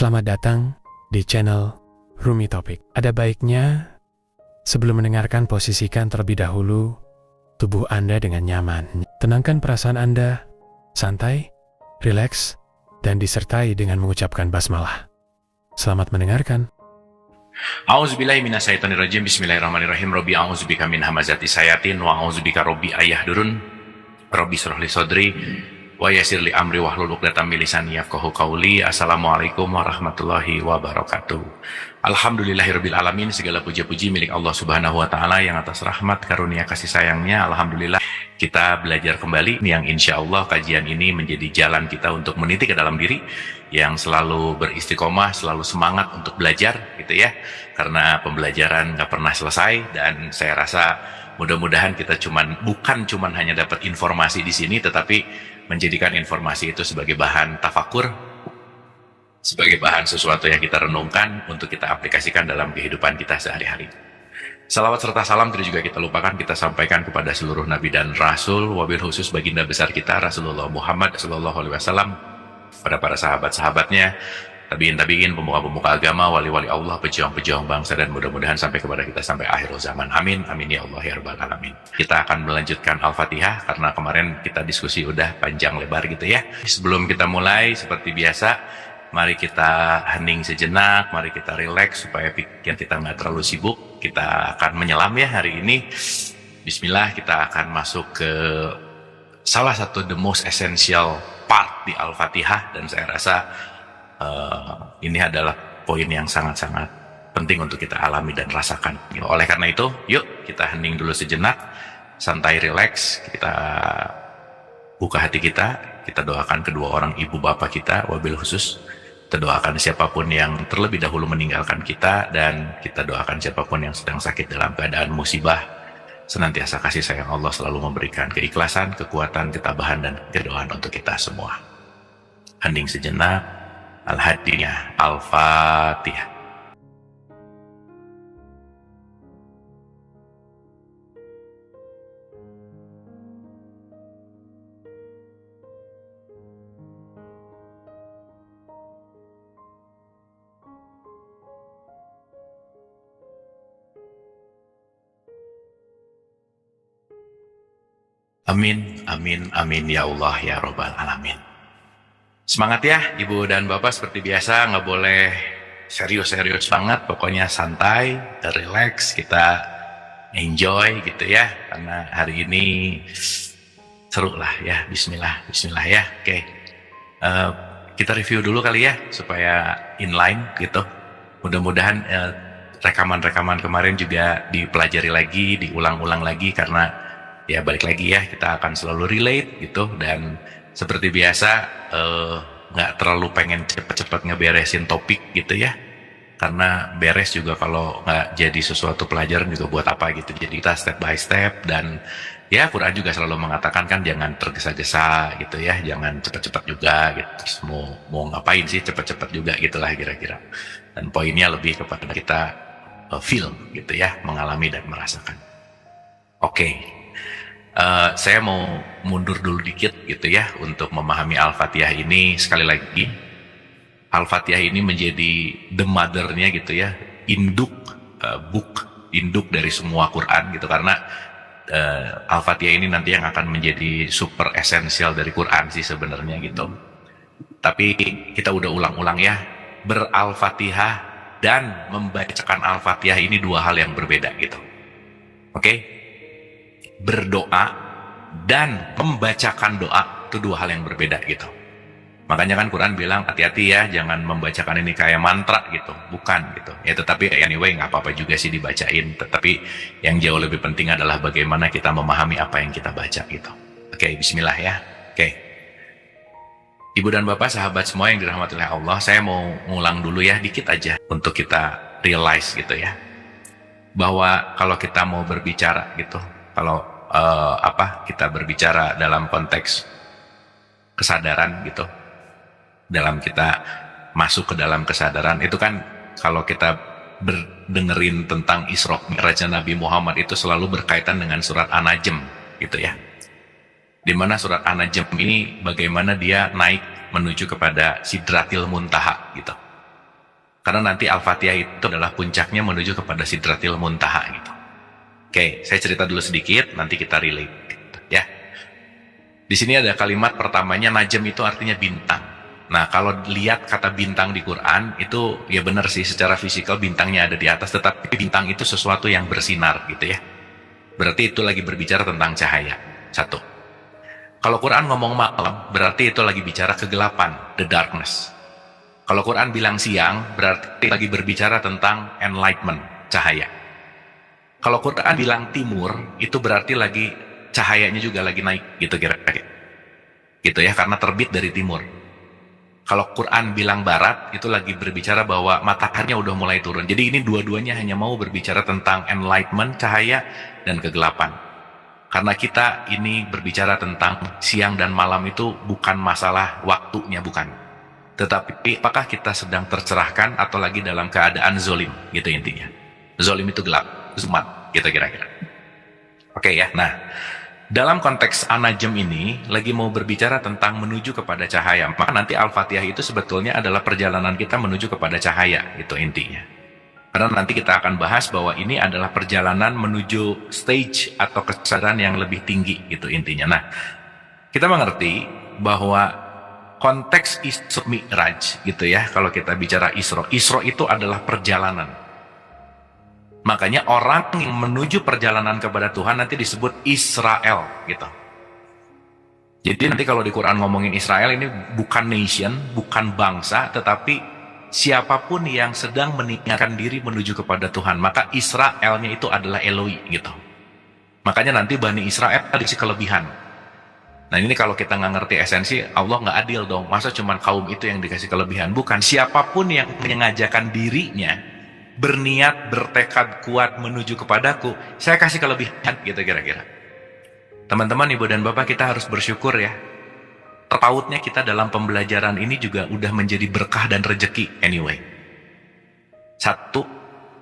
Selamat datang di channel Rumi Topik. Ada baiknya sebelum mendengarkan, posisikan terlebih dahulu tubuh Anda dengan nyaman. Tenangkan perasaan Anda, santai, rileks, dan disertai dengan mengucapkan basmalah. Selamat mendengarkan. A'udzubillahi minasyaitonirrajim. Bismillahirrahmanirrahim. Rabbi a'udzubika min hamazati sayatin wa a'udzubika rabbi ayahdurun. Rabbi shrah li sadri wa yassir li amri wahlul 'uqdatam min lisani yafqahu qawli. Assalamualaikum warahmatullahi wabarakatuh. Alhamdulillahirabbil alamin. Segala puja-puji milik Allah Subhanahu wa taala yang atas rahmat karunia kasih sayangnya. Alhamdulillah kita belajar kembali yang insya Allah kajian ini menjadi jalan kita untuk meniti ke dalam diri yang selalu beristiqomah, selalu semangat untuk belajar gitu ya, karena pembelajaran gak pernah selesai. Dan saya rasa mudah-mudahan kita bukan cuman hanya dapat informasi di sini, tetapi menjadikan informasi itu sebagai bahan tafakur, sebagai bahan sesuatu yang kita renungkan untuk kita aplikasikan dalam kehidupan kita sehari-hari. Salawat serta salam tidak juga kita lupakan, kita sampaikan kepada seluruh nabi dan rasul, wabil khusus baginda besar kita Rasulullah Muhammad SAW, pada para sahabat-sahabatnya, tabiin, pemuka-pemuka agama, wali-wali Allah, pejuang-pejuang bangsa, dan mudah-mudahan sampai kepada kita sampai akhir zaman. Amin, amin ya Allah ya rabbal alamin. Kita akan melanjutkan Al-Fatihah karena kemarin kita diskusi udah panjang lebar gitu ya. Sebelum kita mulai, seperti biasa, mari kita hening sejenak, mari kita rileks supaya pikiran kita nggak terlalu sibuk. Kita akan menyelam ya hari ini. Bismillah, kita akan masuk ke salah satu the most essential part di Al-Fatihah, dan saya rasa ini adalah poin yang sangat-sangat penting untuk kita alami dan rasakan. Oleh karena itu, yuk kita hening dulu sejenak, santai, rileks, kita buka hati kita doakan kedua orang ibu bapak kita, wabil khusus kita doakan siapapun yang terlebih dahulu meninggalkan kita, dan kita doakan siapapun yang sedang sakit dalam keadaan musibah, senantiasa kasih sayang Allah selalu memberikan keikhlasan, kekuatan, ketabahan, dan kedoaan untuk kita semua. Hening sejenak. Al-Hadiyah, Al-Fatihah. Amin, amin, amin ya Allah ya rabbal alamin. Semangat ya Ibu dan Bapak, seperti biasa nggak boleh serius-serius banget, pokoknya santai, relax, kita enjoy gitu ya, karena hari ini seru lah ya. Bismillah, bismillah ya. Oke, kita review dulu kali ya supaya inline gitu. Mudah-mudahan rekaman-rekaman kemarin juga dipelajari lagi, diulang-ulang lagi, karena ya balik lagi ya, kita akan selalu relate gitu. Dan seperti biasa nggak terlalu pengen cepet-cepet ngeberesin topik gitu ya, karena beres juga kalau nggak jadi sesuatu pelajaran juga buat apa gitu. Jadi kita step by step, dan ya Quran juga selalu mengatakan kan jangan tergesa-gesa gitu ya, jangan cepet-cepet juga gitu. Terus mau ngapain sih cepet-cepet juga gitulah kira-kira. Dan poinnya lebih kepada kita feel gitu ya, mengalami dan merasakan. Oke. Saya mau mundur dulu dikit gitu ya untuk memahami Al-Fatihah ini. Sekali lagi, Al-Fatihah ini menjadi the mother-nya gitu ya, induk induk dari semua Quran gitu, karena Al-Fatihah ini nanti yang akan menjadi super esensial dari Quran sih sebenarnya gitu. Tapi kita udah ulang-ulang ya, ber-Al-Fatihah dan membacakan Al-Fatihah ini dua hal yang berbeda gitu. Oke? Berdoa dan membacakan doa itu dua hal yang berbeda gitu. Makanya kan Quran bilang hati-hati ya, jangan membacakan ini kayak mantra gitu, bukan gitu ya. Tetapi anyway nggak apa-apa juga sih dibacain, tetapi yang jauh lebih penting adalah bagaimana kita memahami apa yang kita baca gitu. Oke, bismillah ya. Oke, Ibu dan Bapak, sahabat semua yang dirahmati oleh Allah, saya mau ngulang dulu ya dikit aja untuk kita realize gitu ya, bahwa kalau kita mau berbicara gitu, kalau kita berbicara dalam konteks kesadaran gitu, dalam kita masuk ke dalam kesadaran itu kan, kalau kita dengerin tentang Isra Mi'raj Nabi Muhammad itu selalu berkaitan dengan surat An-Najm gitu ya, dimana surat An-Najm ini bagaimana dia naik menuju kepada Sidratil Muntaha gitu. Karena nanti Al-Fatihah itu adalah puncaknya menuju kepada Sidratil Muntaha gitu. Oke, saya cerita dulu sedikit, nanti kita relate gitu, ya. Di sini ada kalimat pertamanya, Najm itu artinya bintang. Nah, kalau lihat kata bintang di Quran, itu ya benar sih, secara fisikal bintangnya ada di atas, tetapi bintang itu sesuatu yang bersinar gitu ya. Berarti itu lagi berbicara tentang cahaya. Satu. Kalau Quran ngomong malam, berarti itu lagi bicara kegelapan, the darkness. Kalau Quran bilang siang, berarti lagi berbicara tentang enlightenment, cahaya. Kalau Quran bilang timur, itu berarti lagi cahayanya juga lagi naik, gitu kira-kira. Gitu ya, karena terbit dari timur. Kalau Quran bilang barat, itu lagi berbicara bahwa mataharinya udah mulai turun. Jadi ini dua-duanya hanya mau berbicara tentang enlightenment, cahaya, dan kegelapan. Karena kita ini berbicara tentang siang dan malam itu bukan masalah waktunya, bukan. Tetapi apakah kita sedang tercerahkan atau lagi dalam keadaan zolim, gitu intinya. Zolim itu gelap, zumat, gitu kira-kira. Oke ya, nah dalam konteks An-Najm ini lagi mau berbicara tentang menuju kepada cahaya. Maka nanti Al-Fatihah itu sebetulnya adalah perjalanan kita menuju kepada cahaya, itu intinya. Karena nanti kita akan bahas bahwa ini adalah perjalanan menuju stage atau kesadaran yang lebih tinggi, gitu intinya. Nah, kita mengerti bahwa konteks Isra Mi'raj gitu ya, kalau kita bicara Isra itu adalah perjalanan. Makanya orang yang menuju perjalanan kepada Tuhan nanti disebut Israel gitu. Jadi nanti kalau di Quran ngomongin Israel, ini bukan nation, bukan bangsa, tetapi siapapun yang sedang meninggalkan diri menuju kepada Tuhan, maka Israelnya itu adalah Eloi gitu. Makanya nanti Bani Israel dikasih kelebihan. Nah ini kalau kita nggak ngerti esensi, Allah nggak adil dong. Masa cuma kaum itu yang dikasih kelebihan? Bukan, siapapun yang mengajakkan dirinya, berniat, bertekad kuat menuju kepadaku, saya kasih kelebihan, gitu kira-kira. Teman-teman, ibu dan bapak, kita harus bersyukur ya. Terpautnya kita dalam pembelajaran ini juga udah menjadi berkah dan rejeki anyway. Satu,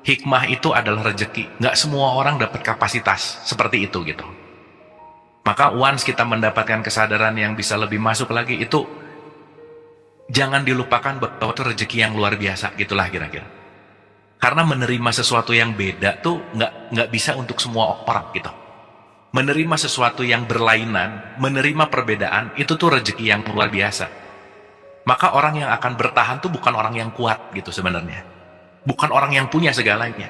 hikmah itu adalah rejeki. Nggak semua orang dapat kapasitas seperti itu gitu. Maka once kita mendapatkan kesadaran yang bisa lebih masuk lagi, itu jangan dilupakan bahwa itu rezeki yang luar biasa, gitulah kira-kira. Karena menerima sesuatu yang beda tuh nggak bisa untuk semua orang gitu. Menerima sesuatu yang berlainan, menerima perbedaan, itu tuh rezeki yang luar biasa. Maka orang yang akan bertahan tuh bukan orang yang kuat gitu sebenarnya. Bukan orang yang punya segalanya,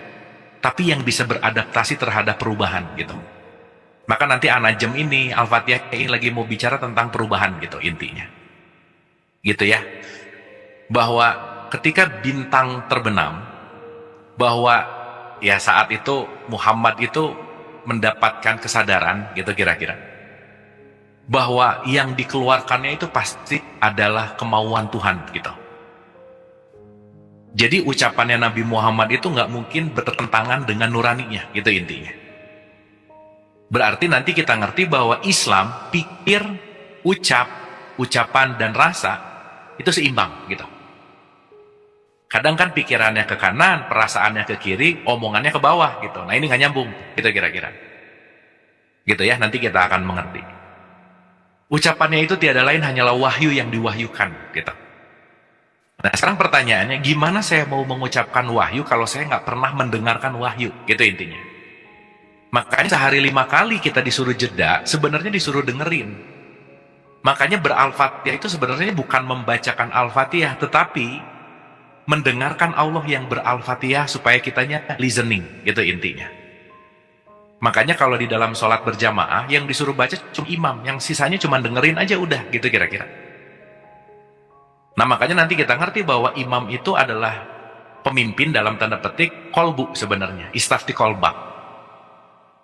tapi yang bisa beradaptasi terhadap perubahan gitu. Maka nanti An-Najm ini, Al-Fatihah ini lagi mau bicara tentang perubahan gitu intinya. Gitu ya. Bahwa ketika bintang terbenam, bahwa ya saat itu Muhammad itu mendapatkan kesadaran gitu kira-kira. Bahwa yang dikeluarkannya itu pasti adalah kemauan Tuhan gitu. Jadi ucapannya Nabi Muhammad itu nggak mungkin bertentangan dengan nuraninya, gitu intinya. Berarti nanti kita ngerti bahwa Islam, pikir, ucapan, dan rasa itu seimbang gitu. Kadang kan pikirannya ke kanan, perasaannya ke kiri, omongannya ke bawah gitu. Nah ini nggak nyambung, gitu kira-kira. Gitu ya, nanti kita akan mengerti. Ucapannya itu tiada lain hanyalah wahyu yang diwahyukan gitu. Nah sekarang pertanyaannya, gimana saya mau mengucapkan wahyu kalau saya nggak pernah mendengarkan wahyu, gitu intinya. Makanya sehari 5 kali kita disuruh jeda, sebenarnya disuruh dengerin. Makanya ber-Al-Fatihah itu sebenarnya bukan membacakan Al-Fatihah, tetapi mendengarkan Allah yang ber-Al-Fatihah supaya kitanya listening, gitu intinya. Makanya kalau di dalam sholat berjamaah, yang disuruh baca cuma imam, yang sisanya cuma dengerin aja udah, gitu kira-kira. Nah makanya nanti kita ngerti bahwa imam itu adalah pemimpin dalam tanda petik kolbu sebenarnya, istafti kolbak.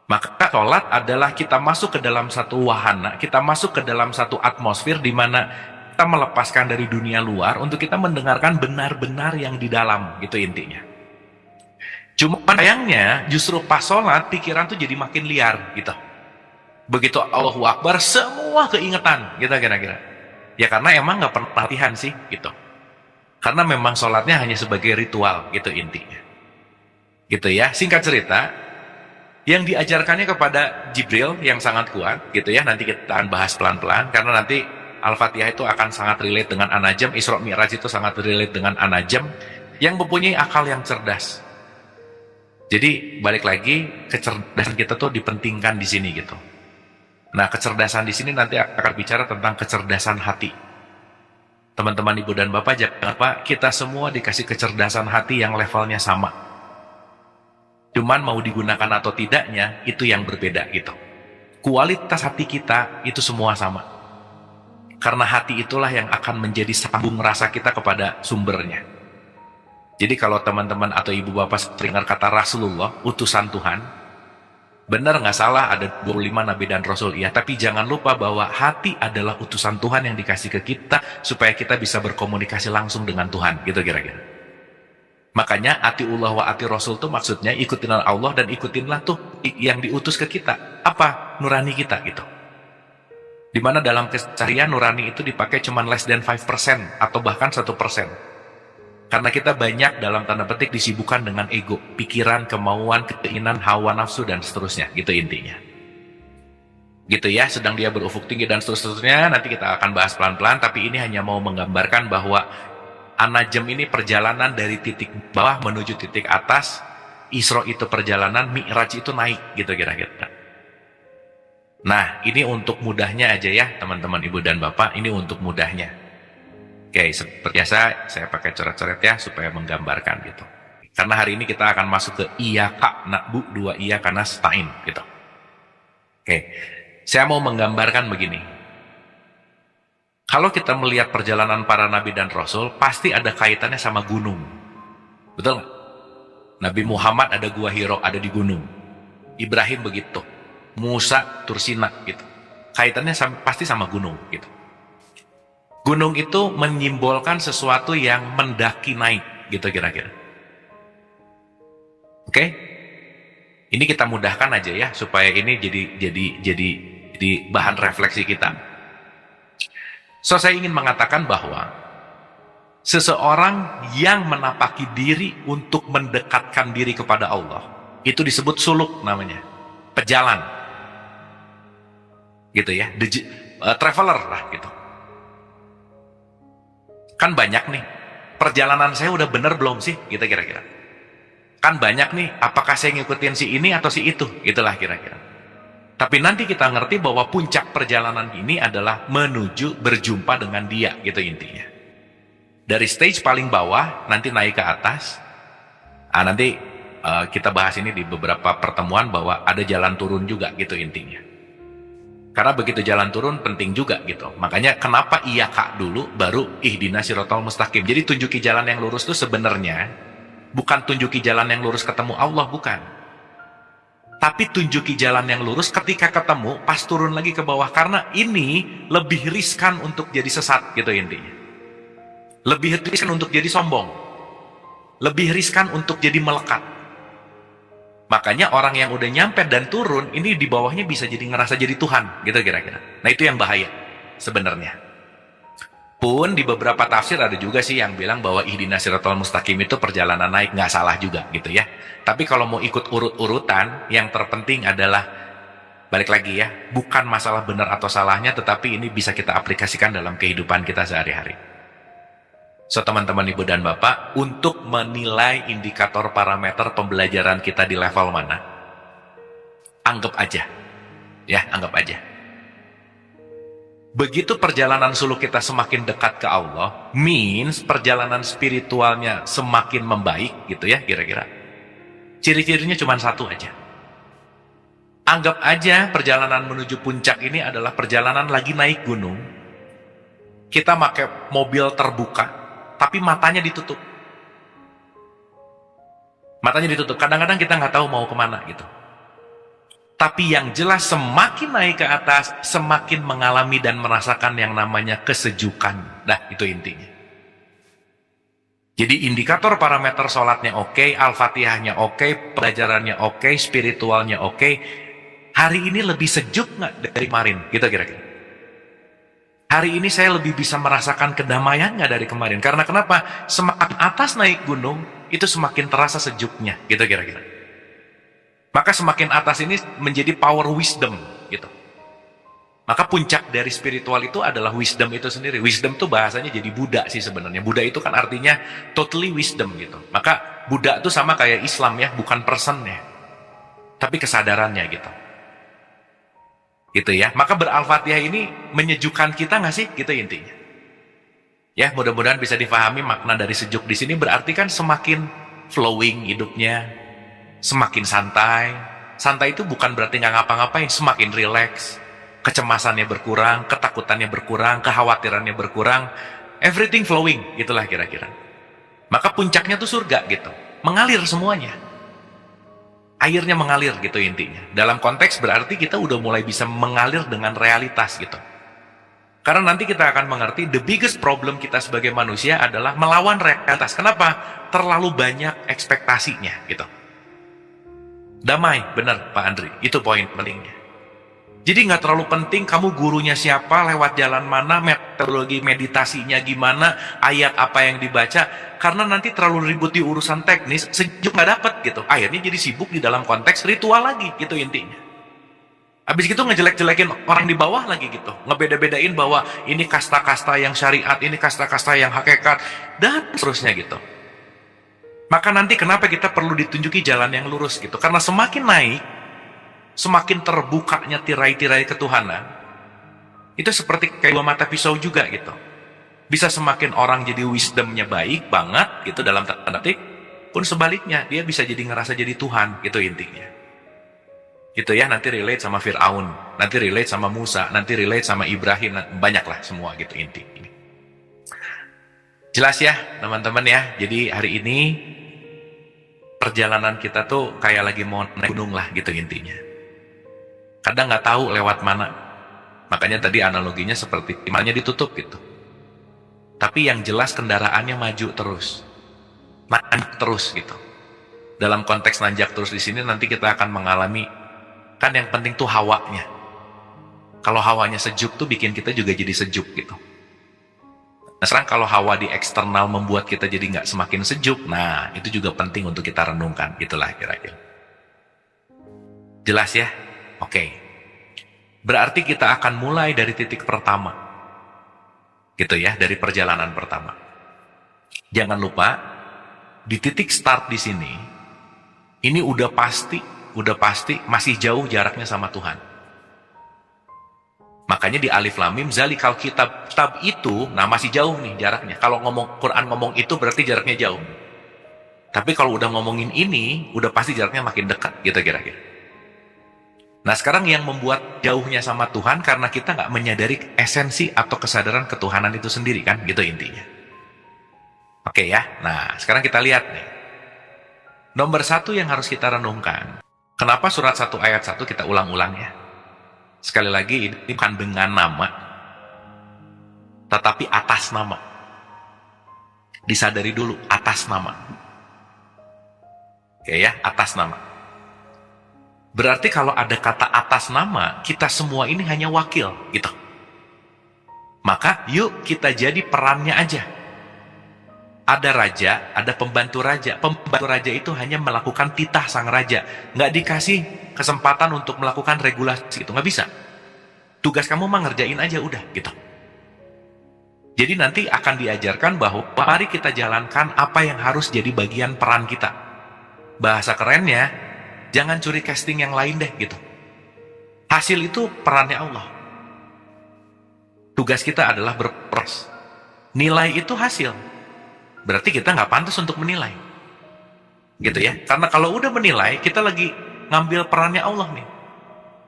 Maka sholat adalah kita masuk ke dalam satu wahana, kita masuk ke dalam satu atmosfer di mana kita melepaskan dari dunia luar untuk kita mendengarkan benar-benar yang di dalam, gitu intinya. Cuma sayangnya justru pas sholat pikiran tuh jadi makin liar gitu. Begitu Allahu Akbar semua keingetan, gitu kira-kira. Ya karena emang nggak pernah latihan sih, gitu. Karena memang sholatnya hanya sebagai ritual, gitu intinya. Gitu ya, singkat cerita. Yang diajarkannya kepada Jibril yang sangat kuat, gitu ya. Nanti kita akan bahas pelan-pelan, karena nanti Al-Fatihah itu akan sangat relate dengan An-Najm, Isra Mi'raj itu sangat relate dengan An-Najm. yang mempunyai akal yang cerdas. Jadi balik lagi, kecerdasan kita tuh dipentingkan di sini gitu. Nah, kecerdasan di sini nanti akan bicara tentang kecerdasan hati. Teman-teman ibu dan bapak, jangan lupa kita semua dikasih kecerdasan hati yang levelnya sama. Cuman mau digunakan atau tidaknya itu yang berbeda gitu. Kualitas hati kita itu semua sama. Karena hati itulah yang akan menjadi sambung rasa kita kepada sumbernya. Jadi kalau teman-teman atau ibu bapak dengar kata Rasulullah, utusan Tuhan, benar nggak salah ada 25 nabi dan rasul, iya. Tapi jangan lupa bahwa hati adalah utusan Tuhan yang dikasih ke kita supaya kita bisa berkomunikasi langsung dengan Tuhan, gitu kira-kira. Makanya atiullah wa ati rasul tuh maksudnya ikutinlah Allah dan ikutinlah tuh yang diutus ke kita. Apa? Nurani kita gitu. Dimana dalam keseharian nurani itu dipakai cuma less than 5% atau bahkan 1%. Karena kita banyak dalam tanda petik disibukkan dengan ego, pikiran, kemauan, keinginan, hawa nafsu, dan seterusnya. Gitu intinya. Gitu ya, sedang dia berufuk tinggi dan seterusnya. Nanti kita akan bahas pelan-pelan, tapi ini hanya mau menggambarkan bahwa An-Najm ini perjalanan dari titik bawah menuju titik atas. Isra itu perjalanan, Mi'raj itu naik, gitu kira-kira. Nah, ini untuk mudahnya aja ya, teman-teman ibu dan bapak, ini untuk mudahnya. Oke, seperti biasa saya pakai coret-coret ya supaya menggambarkan gitu. Karena hari ini kita akan masuk ke Iyyaka na'budu dua Iyyaka nasta'in gitu. Oke, saya mau menggambarkan begini. Kalau kita melihat perjalanan para nabi dan rasul, pasti ada kaitannya sama gunung. Betul nggak? Nabi Muhammad ada Gua Hiro, ada di gunung. Ibrahim begitu. Musa, Tursina gitu. Kaitannya pasti sama gunung gitu. Gunung itu menyimbolkan sesuatu yang mendaki naik, gitu kira-kira. Oke? Ini kita mudahkan aja ya, supaya ini jadi bahan refleksi kita. So, saya ingin mengatakan bahwa seseorang yang menapaki diri untuk mendekatkan diri kepada Allah, itu disebut suluk namanya, pejalan. Gitu ya, traveler lah gitu. Kan banyak nih, perjalanan saya udah bener belum sih? Gitu kira-kira. Kan banyak nih, apakah saya ngikutin si ini atau si itu? Gitulah kira-kira. Tapi nanti kita ngerti bahwa puncak perjalanan ini adalah menuju berjumpa dengan dia, gitu intinya. Dari stage paling bawah, nanti naik ke atas. Nanti kita bahas ini di beberapa pertemuan bahwa ada jalan turun juga, gitu intinya. Karena begitu jalan turun penting juga gitu. Makanya kenapa Iyyaka dulu baru ihdinas siratal mustaqim. Jadi tunjuki jalan yang lurus itu sebenarnya bukan tunjuki jalan yang lurus ketemu Allah, bukan. Tapi tunjuki jalan yang lurus ketika ketemu pas turun lagi ke bawah. Karena ini lebih riskan untuk jadi sesat gitu intinya. Lebih riskan untuk jadi sombong. Lebih riskan untuk jadi melekat. Makanya orang yang udah nyampe dan turun, ini di bawahnya bisa jadi ngerasa jadi Tuhan, gitu kira-kira. Nah itu yang bahaya, sebenarnya. Pun di beberapa tafsir ada juga sih yang bilang bahwa ihdinas siratal mustaqim itu perjalanan naik, nggak salah juga gitu ya. Tapi kalau mau ikut urut-urutan, yang terpenting adalah, balik lagi ya, bukan masalah benar atau salahnya, tetapi ini bisa kita aplikasikan dalam kehidupan kita sehari-hari. So teman-teman ibu dan bapak, untuk menilai indikator parameter pembelajaran kita di level mana, anggap aja, ya anggap aja. Begitu perjalanan suluk kita semakin dekat ke Allah, means perjalanan spiritualnya semakin membaik gitu ya kira-kira. Ciri-cirinya cuma satu aja. Anggap aja perjalanan menuju puncak ini adalah perjalanan lagi naik gunung. Kita pakai mobil terbuka, tapi matanya ditutup. Matanya ditutup. Kadang-kadang kita nggak tahu mau kemana gitu. Tapi yang jelas semakin naik ke atas, semakin mengalami dan merasakan yang namanya kesejukan. Nah, itu intinya. Jadi indikator parameter sholatnya oke, Al-Fatihahnya oke, pelajarannya oke, spiritualnya oke. Hari ini lebih sejuk nggak dari kemarin? Gitu kira-kira. Hari ini saya lebih bisa merasakan kedamaian nggak dari kemarin? Karena kenapa? Semakin atas naik gunung, itu semakin terasa sejuknya. Gitu kira-kira. Maka semakin atas ini menjadi power wisdom. Gitu. Maka puncak dari spiritual itu adalah wisdom itu sendiri. Wisdom tuh bahasanya jadi Buddha sih sebenarnya. Buddha itu kan artinya totally wisdom gitu. Maka Buddha itu sama kayak Islam ya, bukan personnya, tapi kesadarannya gitu. Gitu ya. Maka Al-Fatihah ini menyejukkan kita nggak sih? Gitu intinya. Ya, mudah-mudahan bisa difahami makna dari sejuk di sini. Berarti kan semakin flowing hidupnya, semakin santai. Santai itu bukan berarti nggak ngapa-ngapain, semakin relax. Kecemasannya berkurang, ketakutannya berkurang, kekhawatirannya berkurang, everything flowing, itulah kira-kira. Maka puncaknya tuh surga gitu, mengalir semuanya. Airnya mengalir gitu intinya. Dalam konteks berarti kita udah mulai bisa mengalir dengan realitas gitu. Karena nanti kita akan mengerti the biggest problem kita sebagai manusia adalah melawan realitas. Kenapa? Terlalu banyak ekspektasinya gitu. Damai, benar Pak Andri, itu poin pentingnya. Jadi nggak terlalu penting kamu gurunya siapa, lewat jalan mana, metodologi meditasinya gimana, ayat apa yang dibaca, karena nanti terlalu ribut di urusan teknis, sejuk nggak dapet gitu. Akhirnya jadi sibuk di dalam konteks ritual lagi, gitu intinya. Habis gitu ngejelek-jelekin orang di bawah lagi gitu, ngebeda-bedain bahwa ini kasta-kasta yang syariat, ini kasta-kasta yang hakikat, dan seterusnya gitu. Maka nanti kenapa kita perlu ditunjuki jalan yang lurus gitu, karena semakin naik, semakin terbukanya tirai-tirai ketuhanan, itu seperti kayak dua mata pisau juga gitu. Bisa semakin orang jadi wisdomnya baik banget gitu dalam tanda petik, pun sebaliknya dia bisa jadi ngerasa jadi Tuhan gitu intinya. Gitu ya, nanti relate sama Fir'aun, nanti relate sama Musa, nanti relate sama Ibrahim, banyaklah semua gitu inti ini. Jelas ya teman-teman ya. Jadi hari ini perjalanan kita tuh kayak lagi mau naik gunung lah gitu intinya. Kadang nggak tahu lewat mana. Makanya tadi analoginya seperti timahnya ditutup gitu. Tapi yang jelas kendaraannya maju terus. Nanjak terus gitu. Dalam konteks nanjak terus di sini nanti kita akan mengalami, kan yang penting tuh hawanya. Kalau hawanya sejuk tuh bikin kita juga jadi sejuk gitu. Nah sekarang kalau hawa di eksternal membuat kita jadi nggak semakin sejuk, nah itu juga penting untuk kita renungkan. Itulah kira-kira. Jelas ya? Oke. Berarti kita akan mulai dari titik pertama. Gitu ya, dari perjalanan pertama. Jangan lupa, di titik start di sini, ini udah pasti masih jauh jaraknya sama Tuhan. Makanya di Alif Lam Mim zalikal kitab itu, nah masih jauh nih jaraknya. Kalau Quran ngomong itu berarti jaraknya jauh. Tapi kalau udah ngomongin ini, udah pasti jaraknya makin dekat gitu kira-kira. Nah sekarang yang membuat jauhnya sama Tuhan karena kita nggak menyadari esensi atau kesadaran ketuhanan itu sendiri kan, gitu intinya. Oke ya, nah sekarang kita lihat nih. Nomor satu yang harus kita renungkan, kenapa surat 1 ayat 1 kita ulang-ulang ya. Sekali lagi ini bukan dengan nama, tetapi atas nama. Disadari dulu, atas nama. Oke ya, atas nama. Berarti kalau ada kata atas nama, kita semua ini hanya wakil, gitu. Maka yuk kita jadi perannya aja. Ada raja, ada pembantu raja. Pembantu raja itu hanya melakukan titah sang raja. Nggak dikasih kesempatan untuk melakukan regulasi, gitu. Nggak bisa. Tugas kamu mah ngerjain aja, udah, gitu. Jadi nanti akan diajarkan bahwa mari kita jalankan apa yang harus jadi bagian peran kita. Bahasa kerennya, jangan curi casting yang lain deh gitu. Hasil itu perannya Allah. Tugas kita adalah berproses. Nilai itu hasil. Berarti kita nggak pantas untuk menilai. Gitu ya. Karena kalau udah menilai, kita lagi ngambil perannya Allah nih.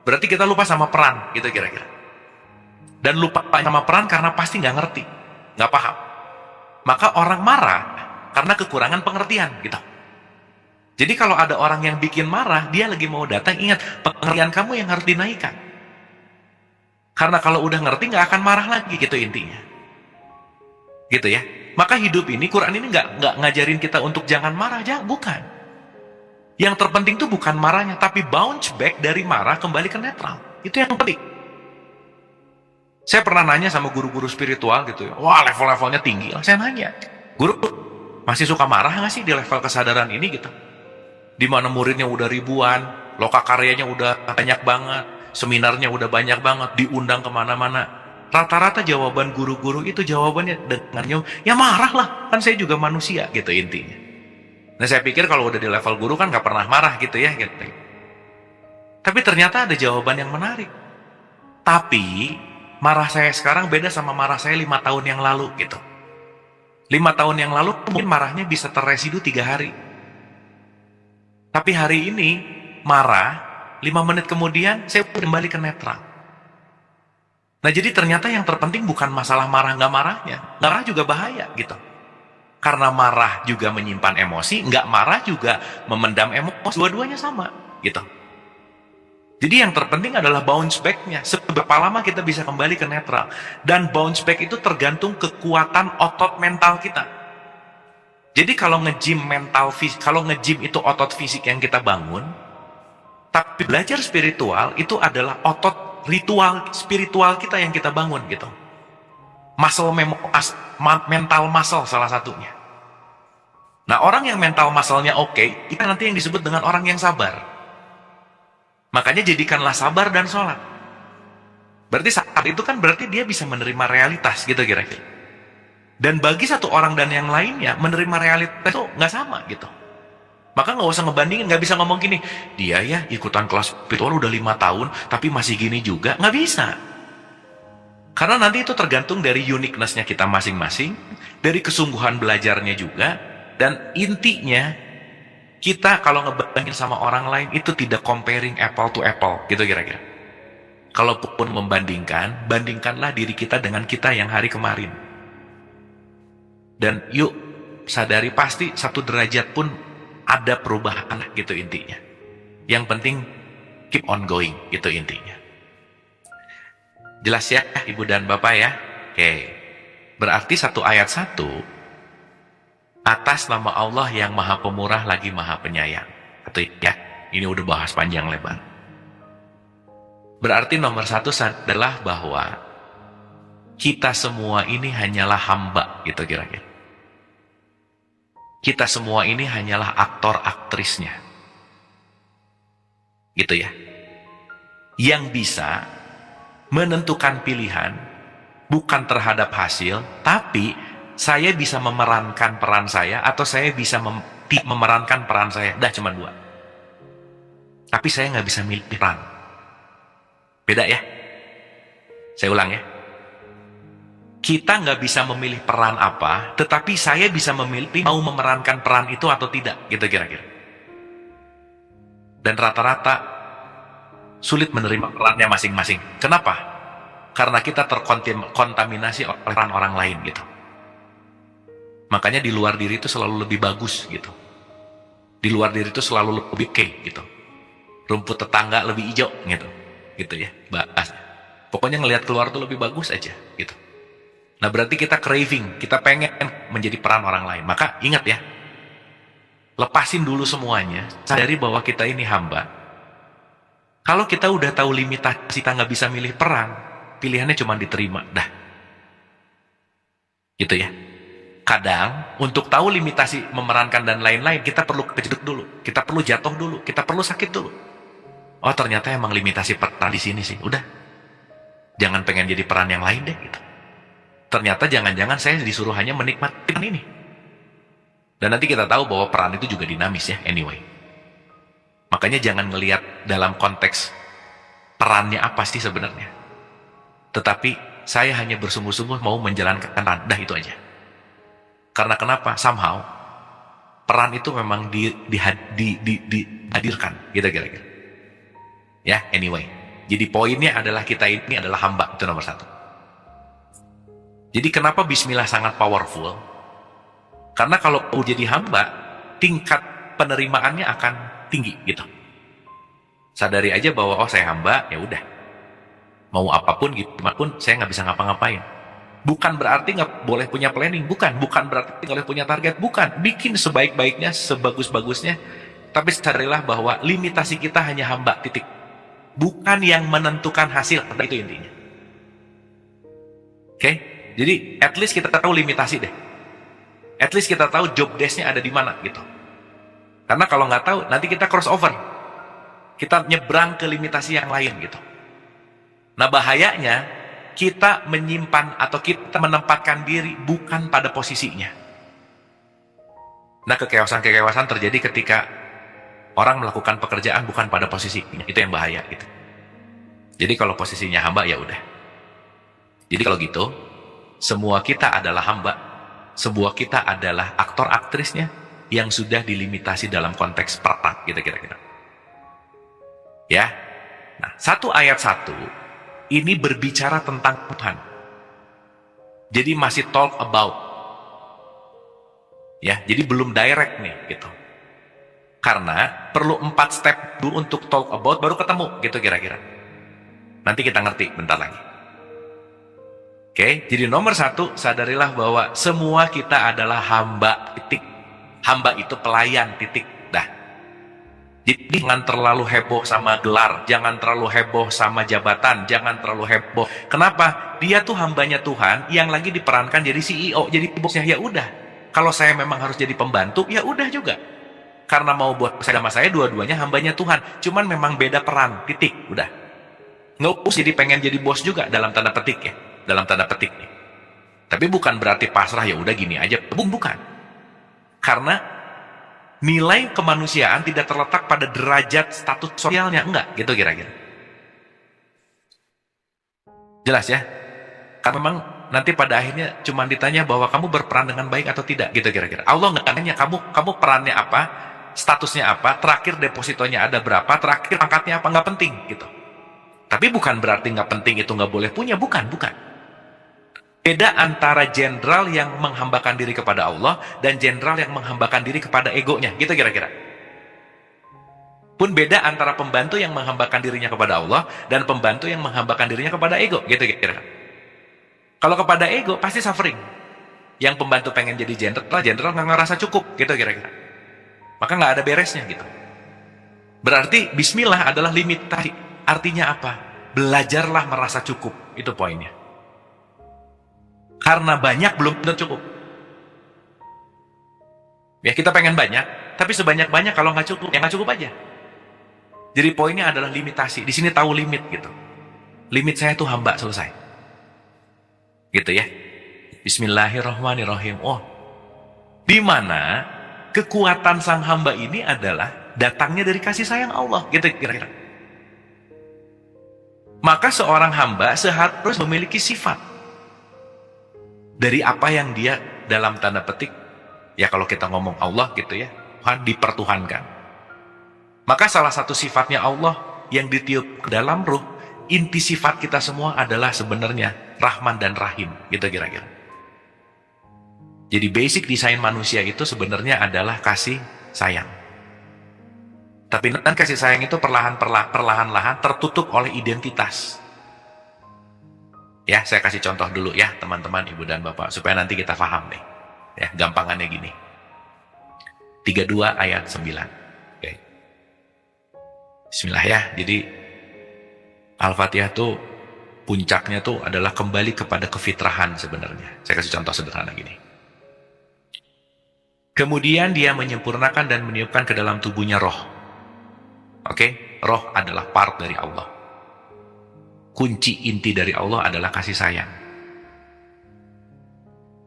Berarti kita lupa sama peran, gitu kira-kira. Dan lupa sama peran karena pasti nggak ngerti, nggak paham. Maka orang marah karena kekurangan pengertian gitu. Jadi kalau ada orang yang bikin marah, dia lagi mau datang, ingat, pengertian kamu yang harus dinaikkan. Karena kalau udah ngerti, nggak akan marah lagi, gitu intinya. Gitu ya. Maka hidup ini, Quran ini nggak ngajarin kita untuk jangan marah, bukan. Yang terpenting tuh bukan marahnya, tapi bounce back dari marah kembali ke netral. Itu yang penting. Saya pernah nanya sama guru-guru spiritual gitu ya. Wah, level-levelnya tinggi. Saya nanya, guru, masih suka marah nggak sih di level kesadaran ini gitu? Di mana muridnya udah ribuan, loka karyanya udah banyak banget, seminarnya udah banyak banget, diundang kemana-mana. Rata-rata jawaban guru-guru itu jawabannya dengannya, ya marah lah, kan saya juga manusia gitu intinya. Nah saya pikir kalau udah di level guru kan gak pernah marah gitu ya gitu. Tapi ternyata ada jawaban yang menarik. Tapi marah saya sekarang beda sama marah saya 5 tahun yang lalu gitu. 5 tahun yang lalu mungkin marahnya bisa terresidu 3 hari. Tapi hari ini marah, 5 menit kemudian saya kembali ke netral. Nah jadi ternyata yang terpenting bukan masalah marah nggak marahnya. Marah juga bahaya gitu. Karena marah juga menyimpan emosi, nggak marah juga memendam emosi. Dua-duanya sama gitu. Jadi yang terpenting adalah bounce back-nya. Seberapa lama kita bisa kembali ke netral. Dan bounce back itu tergantung kekuatan otot mental kita. Jadi kalau nge-gym mental, kalau nge-gym itu otot fisik yang kita bangun, tapi belajar spiritual itu adalah otot ritual spiritual kita yang kita bangun gitu. Mental muscle salah satunya. Nah orang yang mental muscle-nya oke, itu nanti yang disebut dengan orang yang sabar. Makanya jadikanlah sabar dan sholat. Berarti saat itu kan berarti dia bisa menerima realitas gitu kira-kira. Dan bagi satu orang dan yang lainnya, menerima realitas itu nggak sama gitu. Maka nggak usah ngebandingin, nggak bisa ngomong gini, dia ya ikutan kelas spiritual udah 5 tahun, tapi masih gini juga, nggak bisa. Karena nanti itu tergantung dari uniqueness-nya kita masing-masing, dari kesungguhan belajarnya juga, dan intinya, kita kalau ngebandingin sama orang lain, itu tidak comparing apple to apple, gitu kira-kira. Kalaupun membandingkan, bandingkanlah diri kita dengan kita yang hari kemarin. Dan yuk, sadari pasti 1 derajat pun ada perubahan gitu intinya. Yang penting keep on going gitu intinya. Jelas ya Ibu dan Bapak ya? Oke. Berarti 1 ayat 1 atas nama Allah yang Maha Pemurah lagi Maha Penyayang. Atau ya, ini udah bahas panjang lebar. Berarti nomor 1 adalah bahwa kita semua ini hanyalah hamba gitu kira-kira. Kita semua ini hanyalah aktor-aktrisnya. Gitu ya. Yang bisa menentukan pilihan bukan terhadap hasil, tapi saya bisa memerankan peran saya atau saya bisa memerankan peran saya. Dah cuma 2. Tapi saya nggak bisa milih peran. Beda ya. Saya ulang ya. Kita nggak bisa memilih peran apa, tetapi saya bisa memilih mau memerankan peran itu atau tidak, gitu kira-kira. Dan rata-rata sulit menerima perannya masing-masing. Kenapa? Karena kita terkontaminasi oleh peran orang lain, gitu. Makanya di luar diri itu selalu lebih bagus, gitu. Di luar diri itu selalu lebih oke, gitu. Rumput tetangga lebih hijau, gitu ya. Bahas. Pokoknya ngelihat keluar tuh lebih bagus aja, gitu. Nah berarti kita craving, kita pengen menjadi peran orang lain. Maka ingat ya, lepasin dulu semuanya, sadari bahwa kita ini hamba. Kalau kita udah tahu limitasi kita nggak bisa milih peran, pilihannya cuma diterima, dah. Gitu ya. Kadang untuk tahu limitasi memerankan dan lain-lain, kita perlu kejeduk dulu, kita perlu jatuh dulu, kita perlu sakit dulu. Oh ternyata emang limitasi peran di sini sih, udah. Jangan pengen jadi peran yang lain deh, gitu. Ternyata jangan-jangan saya disuruh hanya menikmati peran ini. Dan nanti kita tahu bahwa peran itu juga dinamis ya, anyway. Makanya jangan ngelihat dalam konteks perannya apa sih sebenarnya. Tetapi saya hanya bersungguh-sungguh mau menjalankan peran, dah itu aja. Karena kenapa? Somehow, peran itu memang dihadirkan, gitu kira-kira. Ya, anyway. Jadi poinnya adalah kita ini adalah hamba, itu nomor 1. Jadi kenapa bismillah sangat powerful? Karena kalau jadi hamba, tingkat penerimaannya akan tinggi gitu. Sadari aja bahwa oh saya hamba, ya udah. Mau apapun gimana pun saya nggak bisa ngapa-ngapain. Bukan berarti nggak boleh punya planning, bukan berarti nggak boleh punya target, bukan. Bikin sebaik-baiknya, sebagus-bagusnya. Tapi sadarilah bahwa limitasi kita hanya hamba, titik. Bukan yang menentukan hasil, itu intinya. Oke? Jadi at least kita tahu limitasi deh. At least kita tahu job desk-nya ada di mana gitu. Karena kalau nggak tahu, nanti kita crossover. Kita nyebrang ke limitasi yang lain gitu. Nah bahayanya, kita menyimpan atau kita menempatkan diri bukan pada posisinya. Nah kekewasan-kekewasan terjadi ketika orang melakukan pekerjaan bukan pada posisinya. Itu yang bahaya gitu. Jadi kalau posisinya hamba ya udah. Jadi kalau gitu, semua kita adalah hamba. Semua kita adalah aktor aktrisnya yang sudah dilimitasi dalam konteks perang gitu kira-kira. Ya. Nah, 1 ayat 1 ini berbicara tentang Tuhan. Jadi masih talk about. Ya, jadi belum direct nih gitu. Karena perlu 4 step dulu untuk talk about baru ketemu gitu kira-kira. Nanti kita ngerti bentar lagi. Oke, jadi nomor 1, sadarilah bahwa semua kita adalah hamba, titik. Hamba itu pelayan, titik. Dah. Jadi jangan terlalu heboh sama gelar, jangan terlalu heboh sama jabatan, jangan terlalu heboh. Kenapa? Dia tuh hambanya Tuhan yang lagi diperankan jadi CEO, jadi bosnya. Ya udah. Kalau saya memang harus jadi pembantu, ya udah juga. Karena mau buat saya sama saya, dua-duanya hambanya Tuhan. Cuman memang beda peran, titik. Udah. Nggak usah jadi pengen jadi bos juga dalam tanda petik ya, dalam tanda petik nih. Tapi bukan berarti pasrah ya udah gini aja, bukan. Karena nilai kemanusiaan tidak terletak pada derajat status sosialnya, enggak, gitu kira-kira. Jelas ya? Karena memang nanti pada akhirnya cuma ditanya bahwa kamu berperan dengan baik atau tidak, gitu kira-kira. Allah nggak tanya kamu perannya apa, statusnya apa, terakhir depositonya ada berapa, terakhir angkatnya apa, nggak penting, gitu. Tapi bukan berarti nggak penting itu nggak boleh punya, bukan. Beda antara jenderal yang menghambakan diri kepada Allah dan jenderal yang menghambakan diri kepada egonya, gitu kira-kira. Pun beda antara pembantu yang menghambakan dirinya kepada Allah dan pembantu yang menghambakan dirinya kepada ego, gitu kira-kira. Kalau kepada ego pasti suffering. Yang pembantu pengen jadi jenderal nggak ngerasa cukup, gitu kira-kira. Maka nggak ada beresnya, gitu. Berarti bismillah adalah limitasi. Artinya apa? Belajarlah merasa cukup, itu poinnya. Karena banyak belum tentu cukup. Ya kita pengen banyak, tapi sebanyak-banyak kalau nggak cukup, ya nggak cukup aja. Jadi poinnya adalah limitasi. Di sini tahu limit gitu. Limit saya tuh hamba, selesai. Gitu ya. Bismillahirrahmanirrahim. Oh, di mana kekuatan sang hamba ini adalah datangnya dari kasih sayang Allah, gitu kira-kira. Maka seorang hamba seharusnya memiliki sifat dari apa yang dia dalam tanda petik, ya kalau kita ngomong Allah gitu ya, Tuhan dipertuhankan. Maka salah satu sifatnya Allah yang ditiup ke dalam ruh, inti sifat kita semua adalah sebenarnya Rahman dan Rahim, gitu kira-kira. Jadi basic desain manusia itu sebenarnya adalah kasih sayang. Tapi nanti kasih sayang itu perlahan-lahan tertutup oleh identitas. Ya, saya kasih contoh dulu ya teman-teman, ibu dan bapak, supaya nanti kita paham nih. Ya, gampangannya gini. 32 ayat 9. Oke. Bismillah ya. Jadi Al-Fatihah tuh puncaknya tuh adalah kembali kepada kefitrahan sebenarnya. Saya kasih contoh sederhana gini. Kemudian dia menyempurnakan dan meniupkan ke dalam tubuhnya roh. Oke? Roh adalah part dari Allah. Kunci inti dari Allah adalah kasih sayang.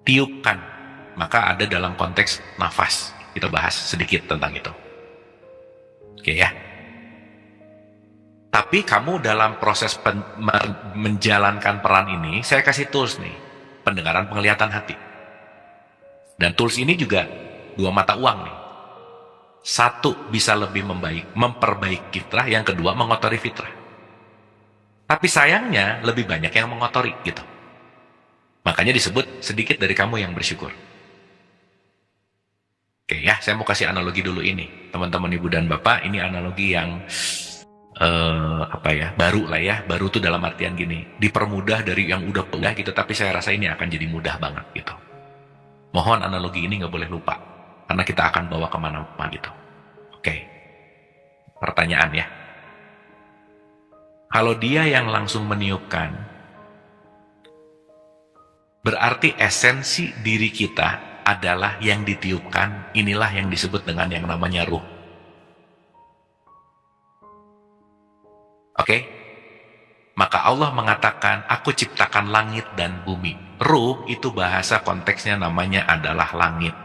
Tiupkan, maka ada dalam konteks nafas. Kita bahas sedikit tentang itu. Oke ya. Tapi kamu dalam proses menjalankan peran ini, saya kasih tools nih. Pendengaran, penglihatan, hati. Dan tools ini juga 2 mata uang nih. 1 bisa lebih memperbaiki fitrah, yang kedua mengotori fitrah. Tapi sayangnya lebih banyak yang mengotori gitu. Makanya disebut sedikit dari kamu yang bersyukur. Oke ya, saya mau kasih analogi dulu ini. Teman-teman ibu dan bapak, ini analogi yang baru lah ya. Baru tuh dalam artian gini, dipermudah dari yang udah gitu, tapi saya rasa ini akan jadi mudah banget gitu. Mohon analogi ini nggak boleh lupa, karena kita akan bawa kemana-mana gitu. Oke. Pertanyaan ya. Kalau dia yang langsung meniupkan, berarti esensi diri kita adalah yang ditiupkan, inilah yang disebut dengan yang namanya ruh. Oke? Maka Allah mengatakan, aku ciptakan langit dan bumi. Ruh itu bahasa konteksnya namanya adalah langit.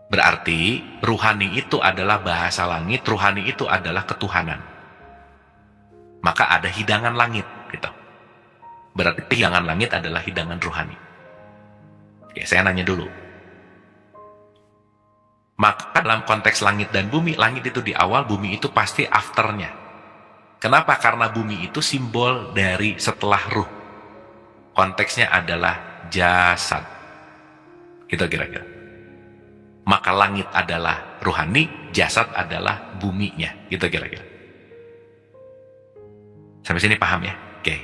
Berarti ruhani itu adalah bahasa langit, ruhani itu adalah ketuhanan. Maka ada hidangan langit gitu. Berarti hidangan langit adalah hidangan ruhani. Oke, saya nanya dulu. Maka dalam konteks langit dan bumi, langit itu di awal, bumi itu pasti afternya. Kenapa? Karena bumi itu simbol dari setelah ruh. Konteksnya adalah jasad. Gitu kira-kira. Maka langit adalah ruhani, jasad adalah buminya. Gitu kira-kira. Sampai sini paham ya? Oke.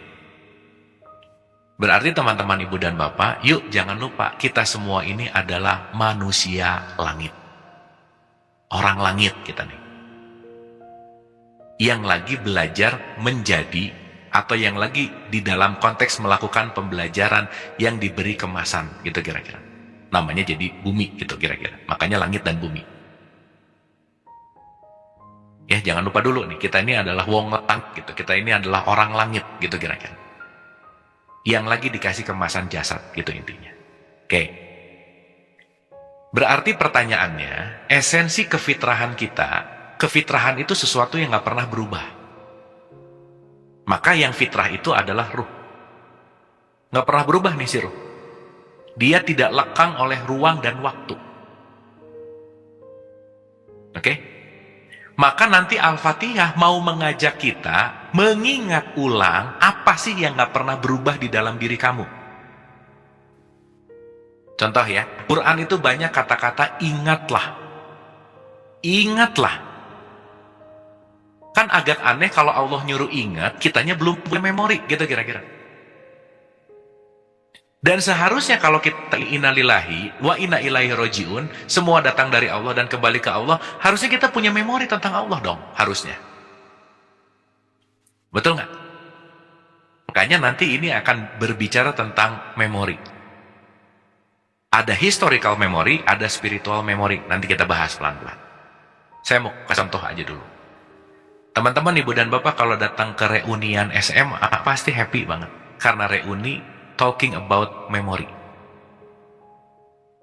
Berarti teman-teman ibu dan bapak, yuk jangan lupa kita semua ini adalah manusia langit. Orang langit kita nih. Yang lagi belajar menjadi, atau yang lagi di dalam konteks melakukan pembelajaran yang diberi kemasan. Gitu kira-kira. Namanya jadi bumi gitu kira-kira. Makanya langit dan bumi. Ya jangan lupa dulu nih, kita ini adalah wong letang gitu. Kita ini adalah orang langit gitu kira-kira. Yang lagi dikasih kemasan jasad gitu intinya. Oke. Berarti pertanyaannya, esensi kefitrahan kita, kefitrahan itu sesuatu yang gak pernah berubah. Maka yang fitrah itu adalah ruh. Gak pernah berubah nih si ruh. Dia tidak lekang oleh ruang dan waktu. Oke? Maka nanti Al-Fatihah mau mengajak kita mengingat ulang apa sih yang gak pernah berubah di dalam diri kamu. Contoh ya, Quran itu banyak kata-kata ingatlah. Ingatlah. Kan agak aneh kalau Allah nyuruh ingat, kitanya belum punya memori gitu kira-kira. Dan seharusnya kalau kita innalillahi wa inna ilaihi rojiun, semua datang dari Allah dan kembali ke Allah, harusnya kita punya memori tentang Allah dong, harusnya. Betul nggak? Makanya nanti ini akan berbicara tentang memori. Ada historical memory, ada spiritual memory. Nanti kita bahas pelan-pelan. Saya mau kasih contoh aja dulu. Teman-teman, ibu dan bapak kalau datang ke reunian SMA, pasti happy banget. Karena reuni talking about memory.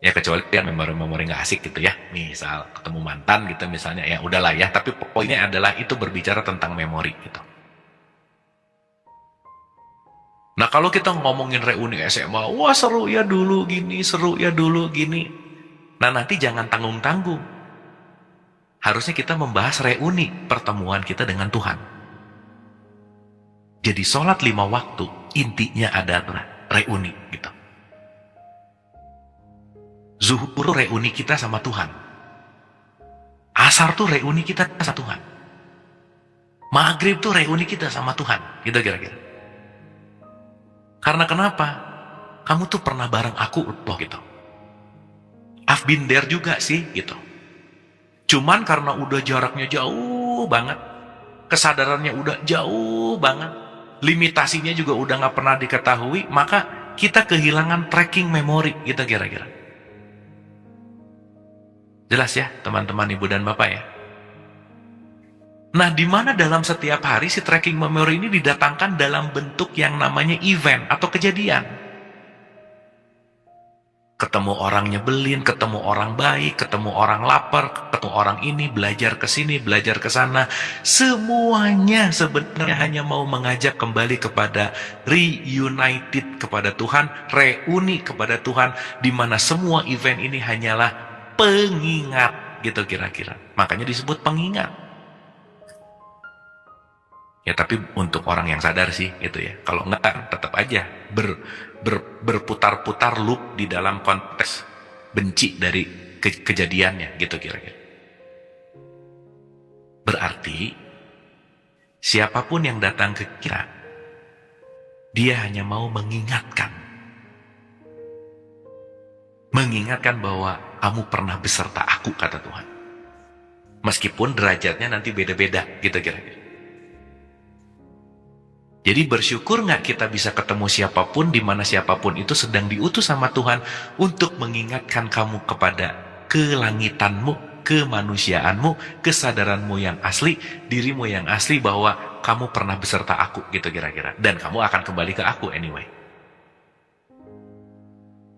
Ya kecuali yang memori nggak asik gitu ya. Misal ketemu mantan gitu misalnya, ya udahlah ya. Tapi poinnya adalah itu berbicara tentang memori gitu. Nah kalau kita ngomongin reuni SMA, wah seru ya dulu gini, seru ya dulu gini. Nah nanti jangan tanggung-tanggung. Harusnya kita membahas reuni pertemuan kita dengan Tuhan. Jadi sholat 5 waktu intinya adalah reuni gitu. Zuhur reuni kita sama Tuhan. Asar tuh reuni kita sama Tuhan. Maghrib tuh reuni kita sama Tuhan. Gitu kira-kira. Karena kenapa? Kamu tuh pernah bareng aku loh gitu. I've been there juga sih gitu. Cuman karena udah jaraknya jauh banget, kesadarannya udah jauh banget, limitasinya juga udah gak pernah diketahui, maka kita kehilangan tracking memori gitu kira-kira. Jelas ya teman-teman ibu dan bapak ya? Nah, di mana dalam setiap hari si tracking memory ini didatangkan dalam bentuk yang namanya event atau kejadian. Ketemu orang nyebelin, ketemu orang baik, ketemu orang lapar, ketemu orang ini, belajar ke sini, belajar ke sana. Semuanya sebenarnya hanya mau mengajak kembali kepada reunited kepada Tuhan, reuni kepada Tuhan, di mana semua event ini hanyalah pengingat gitu kira-kira. Makanya disebut pengingat. Ya tapi untuk orang yang sadar sih gitu ya. Kalau enggak tetap aja berputar-putar loop di dalam konteks benci dari kejadiannya gitu kira-kira. Berarti siapapun yang datang ke kita, dia hanya mau mengingatkan. Mengingatkan bahwa kamu pernah beserta aku kata Tuhan. Meskipun derajatnya nanti beda-beda gitu kira-kira. Jadi bersyukur nggak kita bisa ketemu siapapun, di mana siapapun itu sedang diutus sama Tuhan untuk mengingatkan kamu kepada kelangitanmu, kemanusiaanmu, kesadaranmu yang asli, dirimu yang asli bahwa kamu pernah beserta aku gitu kira-kira. Dan kamu akan kembali ke aku anyway.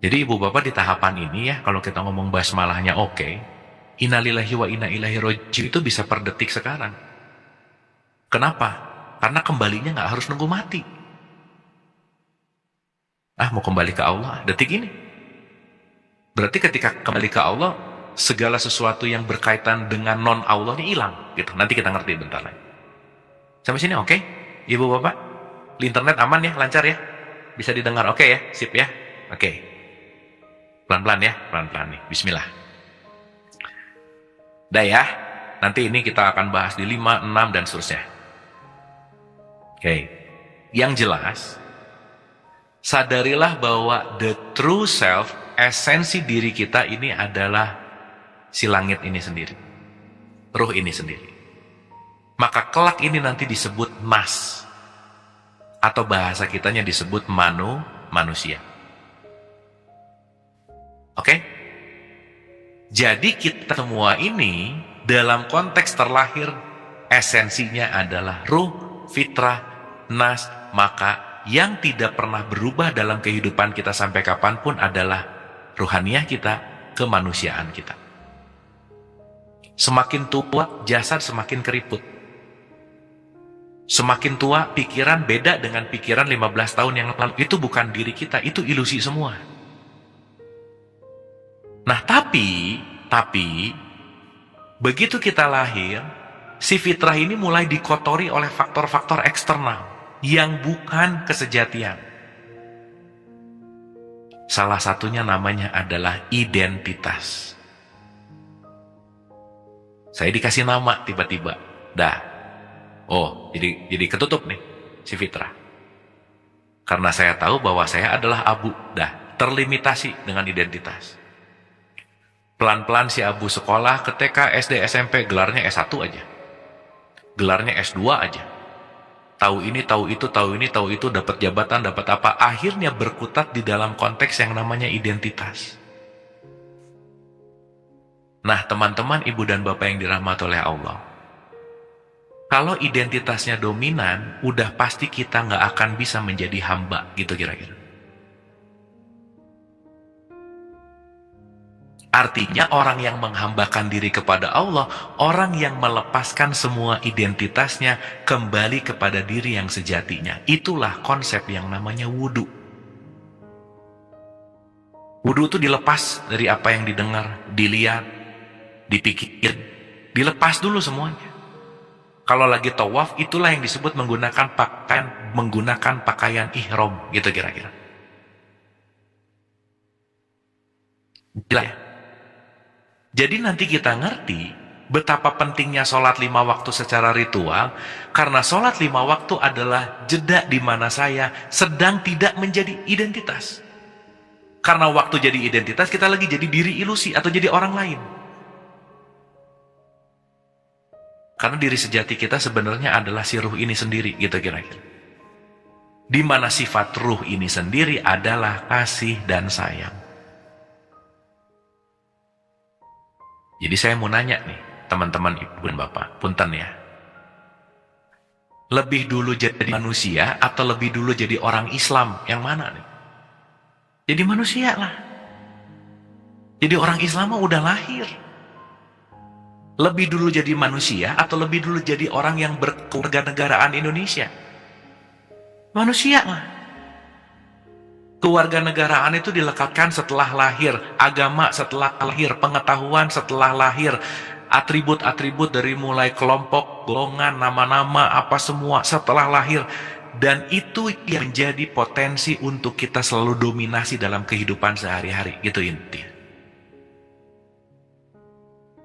Jadi ibu bapak di tahapan ini ya, kalau kita ngomong basmalahnya oke, innalillahi wa inna ilaihi raji'un itu bisa per detik sekarang. Kenapa? Karena kembalinya nggak harus nunggu mati. Mau kembali ke Allah detik ini. Berarti ketika kembali ke Allah, segala sesuatu yang berkaitan dengan non Allah ini hilang gitu. Nanti kita ngerti bentar lagi. Sampai sini oke? Ibu bapak, internet aman ya, lancar ya, bisa didengar oke ya, sip ya, oke. Pelan-pelan ya, pelan-pelan nih, bismillah. Dah ya, nanti ini kita akan bahas di 5, 6 dan seterusnya. Oke, yang jelas, sadarilah bahwa the true self, esensi diri kita ini adalah si langit ini sendiri, ruh ini sendiri. Maka kelak ini nanti disebut nas, atau bahasa kitanya disebut manusia. Oke? Jadi kita semua ini dalam konteks terlahir esensinya adalah ruh, fitrah, nas. Maka yang tidak pernah berubah dalam kehidupan kita sampai kapanpun adalah ruhaniyah kita, kemanusiaan kita. Semakin tua, jasad semakin keriput. Semakin tua, pikiran beda dengan pikiran 15 tahun yang lalu. Itu bukan diri kita, itu ilusi semua. Nah, tapi begitu kita lahir, si fitrah ini mulai dikotori oleh faktor-faktor eksternal yang bukan kesejatian. Salah satunya namanya adalah identitas. Saya dikasih nama tiba-tiba. Jadi ketutup nih si fitrah. Karena saya tahu bahwa saya adalah abu. Terlimitasi dengan identitas. Pelan-pelan si abu sekolah ke TK, SD, SMP, gelarnya S1 aja. Gelarnya S2 aja. Tahu ini, tahu itu, tahu ini, tahu itu, dapat jabatan, dapat apa. Akhirnya berkutat di dalam konteks yang namanya identitas. Nah, teman-teman, ibu dan bapak yang dirahmati oleh Allah. Kalau identitasnya dominan, udah pasti kita nggak akan bisa menjadi hamba, gitu kira-kira. Artinya orang yang menghambakan diri kepada Allah, orang yang melepaskan semua identitasnya kembali kepada diri yang sejatinya. Itulah konsep yang namanya wudhu. Wudhu itu dilepas dari apa yang didengar, dilihat, dipikir, dilepas dulu semuanya. Kalau lagi tawaf, itulah yang disebut menggunakan pakaian ihram, gitu kira-kira. Gila ya? Jadi nanti kita ngerti betapa pentingnya sholat 5 waktu secara ritual, karena sholat 5 waktu adalah jeda di mana saya sedang tidak menjadi identitas. Karena waktu jadi identitas, kita lagi jadi diri ilusi atau jadi orang lain. Karena diri sejati kita sebenarnya adalah si ruh ini sendiri, gitu kira-kira. Di mana sifat ruh ini sendiri adalah kasih dan sayang. Jadi saya mau nanya nih, teman-teman ibu dan bapak, punten ya. Lebih dulu jadi manusia atau lebih dulu jadi orang Islam? Yang mana nih? Jadi manusia lah. Jadi orang Islam mah udah lahir. Lebih dulu jadi manusia atau lebih dulu jadi orang yang berkewarganegaraan Indonesia? Manusia lah. Kewarganegaraan itu dilekatkan setelah lahir, agama setelah lahir, pengetahuan setelah lahir, atribut-atribut dari mulai kelompok, golongan, nama-nama, apa semua setelah lahir. Dan itu yang menjadi potensi untuk kita selalu dominasi dalam kehidupan sehari-hari, gitu intinya.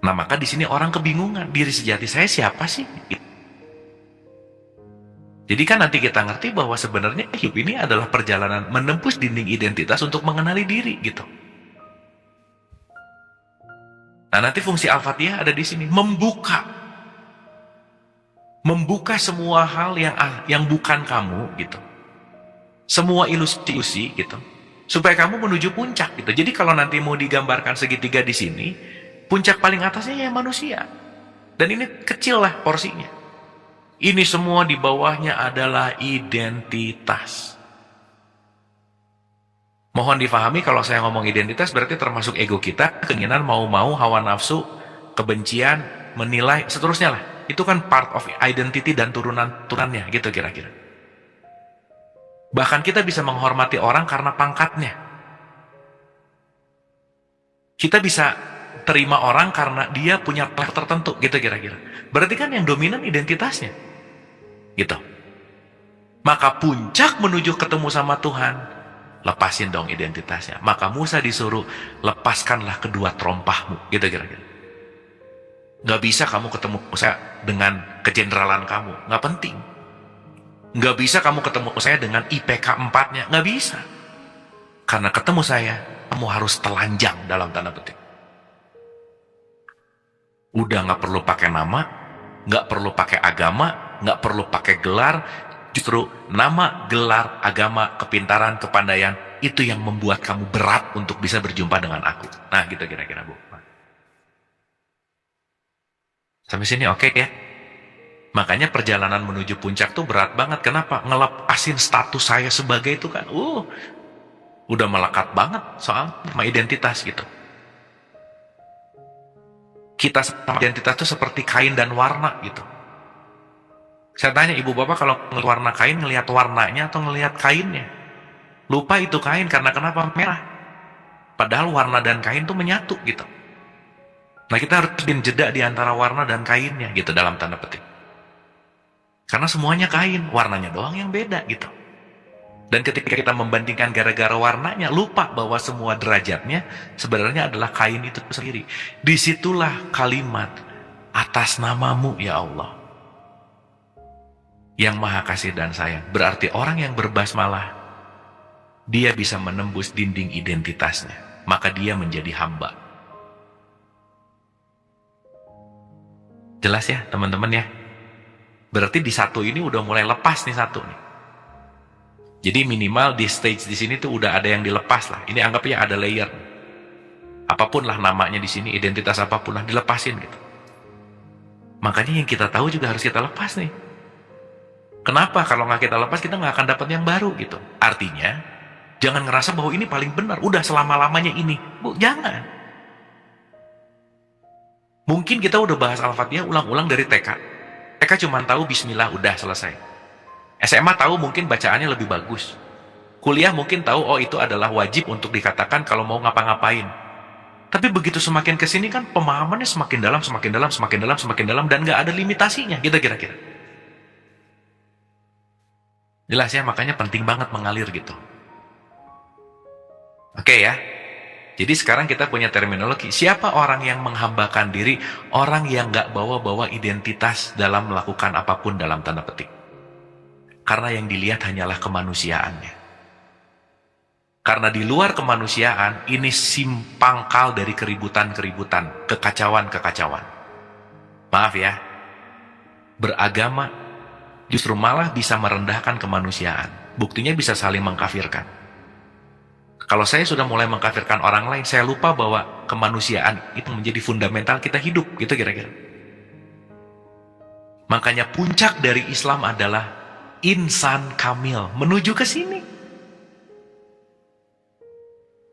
Nah, maka di sini orang kebingungan, diri sejati saya siapa sih? Jadi kan nanti kita ngerti bahwa sebenarnya hidup ini adalah perjalanan menembus dinding identitas untuk mengenali diri gitu. Nah, nanti fungsi Al-Fatihah ada di sini, membuka semua hal yang bukan kamu gitu. Semua ilusi gitu. Supaya kamu menuju puncak gitu. Jadi kalau nanti mau digambarkan segitiga di sini, puncak paling atasnya ya manusia. Dan ini kecil lah porsinya. Ini semua di bawahnya adalah identitas. Mohon difahami kalau saya ngomong identitas berarti termasuk ego kita, keinginan mau-mau, hawa nafsu, kebencian, menilai, seterusnya lah. Itu kan part of identity dan turunan-turunannya gitu kira-kira. Bahkan kita bisa menghormati orang karena pangkatnya. Kita bisa terima orang karena dia punya level tertentu gitu kira-kira. Berarti kan yang dominan identitasnya. Gitu. Maka puncak menuju ketemu sama Tuhan, lepasin dong identitasnya. Maka Musa disuruh, lepaskanlah kedua terompahmu. Gitu kira-kira. Gak bisa kamu ketemu saya dengan kejeneralan kamu. Gak penting. Gak bisa kamu ketemu saya dengan IPK 4-nya. Gak bisa. Karena ketemu saya, kamu harus telanjang dalam tanda petik. Udah gak perlu pakai nama, gak perlu pakai agama, gak perlu pakai gelar. Justru nama, gelar, agama, kepintaran, kepandaian, itu yang membuat kamu berat untuk bisa berjumpa dengan aku. Nah gitu kira-kira Bu. Sampai sini oke ya? Makanya perjalanan menuju puncak tuh berat banget. Kenapa? Ngelepasin status saya sebagai itu kan. Udah melekat banget soal sama identitas gitu. Kita sama identitas itu seperti kain dan warna gitu. Saya tanya ibu bapak kalau ngelihat warna kain, ngelihat warnanya atau ngelihat kainnya? Lupa itu kain karena kenapa? Merah. Padahal warna dan kain tuh menyatu gitu. Nah kita harus bikin jeda di antara warna dan kainnya gitu dalam tanda petik. Karena semuanya kain, warnanya doang yang beda gitu. Dan ketika kita membandingkan gara-gara warnanya, lupa bahwa semua derajatnya sebenarnya adalah kain itu sendiri. Disitulah kalimat atas namamu ya Allah, yang maha kasih dan sayang. Berarti orang yang berbasmalah, dia bisa menembus dinding identitasnya. Maka dia menjadi hamba. Jelas ya teman-teman ya? Berarti di satu ini udah mulai lepas nih satu nih. Jadi minimal di stage di sini tuh udah ada yang dilepas lah. Ini anggapnya ada layer. Apapun lah namanya di sini, identitas apapun lah dilepasin gitu. Makanya yang kita tahu juga harus kita lepas nih. Kenapa? Kalau nggak kita lepas kita nggak akan dapat yang baru gitu. Artinya jangan ngerasa bahwa ini paling benar. Udah selama-lamanya ini. Bu, jangan. Mungkin kita udah bahas Al-Fatihah ulang-ulang dari TK. TK cuma tahu bismillah, udah selesai. SMA tahu mungkin bacaannya lebih bagus. Kuliah mungkin tahu, oh itu adalah wajib untuk dikatakan kalau mau ngapa-ngapain. Tapi begitu semakin kesini kan pemahamannya semakin dalam, semakin dalam, semakin dalam, semakin dalam, dan nggak ada limitasinya, gitu kira-kira. Jelas ya, makanya penting banget mengalir gitu. Oke ya. Jadi sekarang kita punya terminologi. Siapa orang yang menghambakan diri? Orang yang nggak bawa-bawa identitas dalam melakukan apapun dalam tanda petik. Karena yang dilihat hanyalah kemanusiaannya. Karena di luar kemanusiaan, ini simpangkal dari keributan-keributan, kekacauan-kekacauan. Maaf ya, beragama justru malah bisa merendahkan kemanusiaan. Buktinya bisa saling mengkafirkan. Kalau saya sudah mulai mengkafirkan orang lain, saya lupa bahwa kemanusiaan itu menjadi fundamental kita hidup, gitu kira-kira. Makanya puncak dari Islam adalah insan kamil, menuju ke sini.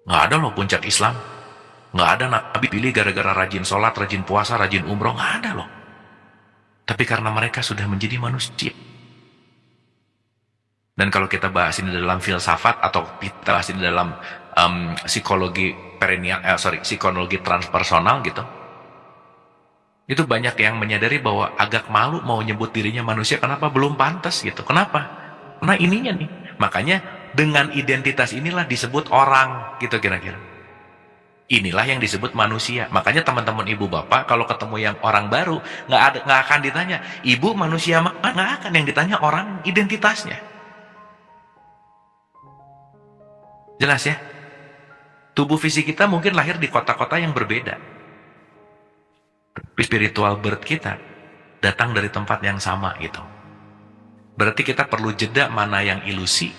Nggak ada loh puncak Islam. Nggak ada Nabi pilih gara-gara rajin sholat, rajin puasa, rajin umroh, nggak ada loh. Tapi karena mereka sudah menjadi manusia. Dan kalau kita bahas ini dalam filsafat atau kita bahas ini dalam psikologi psikologi transpersonal gitu, itu banyak yang menyadari bahwa agak malu mau nyebut dirinya manusia. Kenapa? Belum pantas gitu. Kenapa? Karena ininya nih. Makanya dengan identitas inilah disebut orang gitu kira-kira. Inilah yang disebut manusia. Makanya teman-teman ibu bapak kalau ketemu yang orang baru nggak akan ditanya ibu manusia mana, nggak akan. Yang ditanya orang identitasnya. Jelas ya? Tubuh fisik kita mungkin lahir di kota-kota yang berbeda. Tapi spiritual birth kita datang dari tempat yang sama gitu. Berarti kita perlu jeda mana yang ilusi,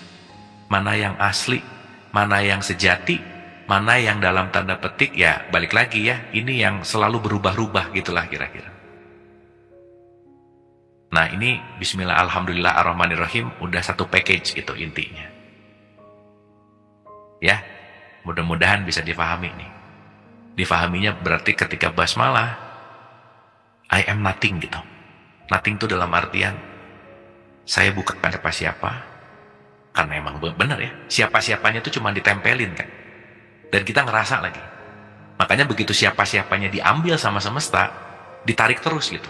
mana yang asli, mana yang sejati, mana yang dalam tanda petik ya balik lagi ya, ini yang selalu berubah-ubah gitulah kira-kira. Nah ini bismillah alhamdulillah ar-rahmanir-rahim udah satu package gitu intinya. Ya, mudah-mudahan bisa difahami nih. Difahaminya berarti ketika basmalah, I am nothing gitu. Nothing itu dalam artian, saya bukan siapa-siapa, karena emang benar ya, siapa-siapanya itu cuma ditempelin kan. Dan kita ngerasa lagi. Makanya begitu siapa-siapanya diambil sama semesta, ditarik terus gitu.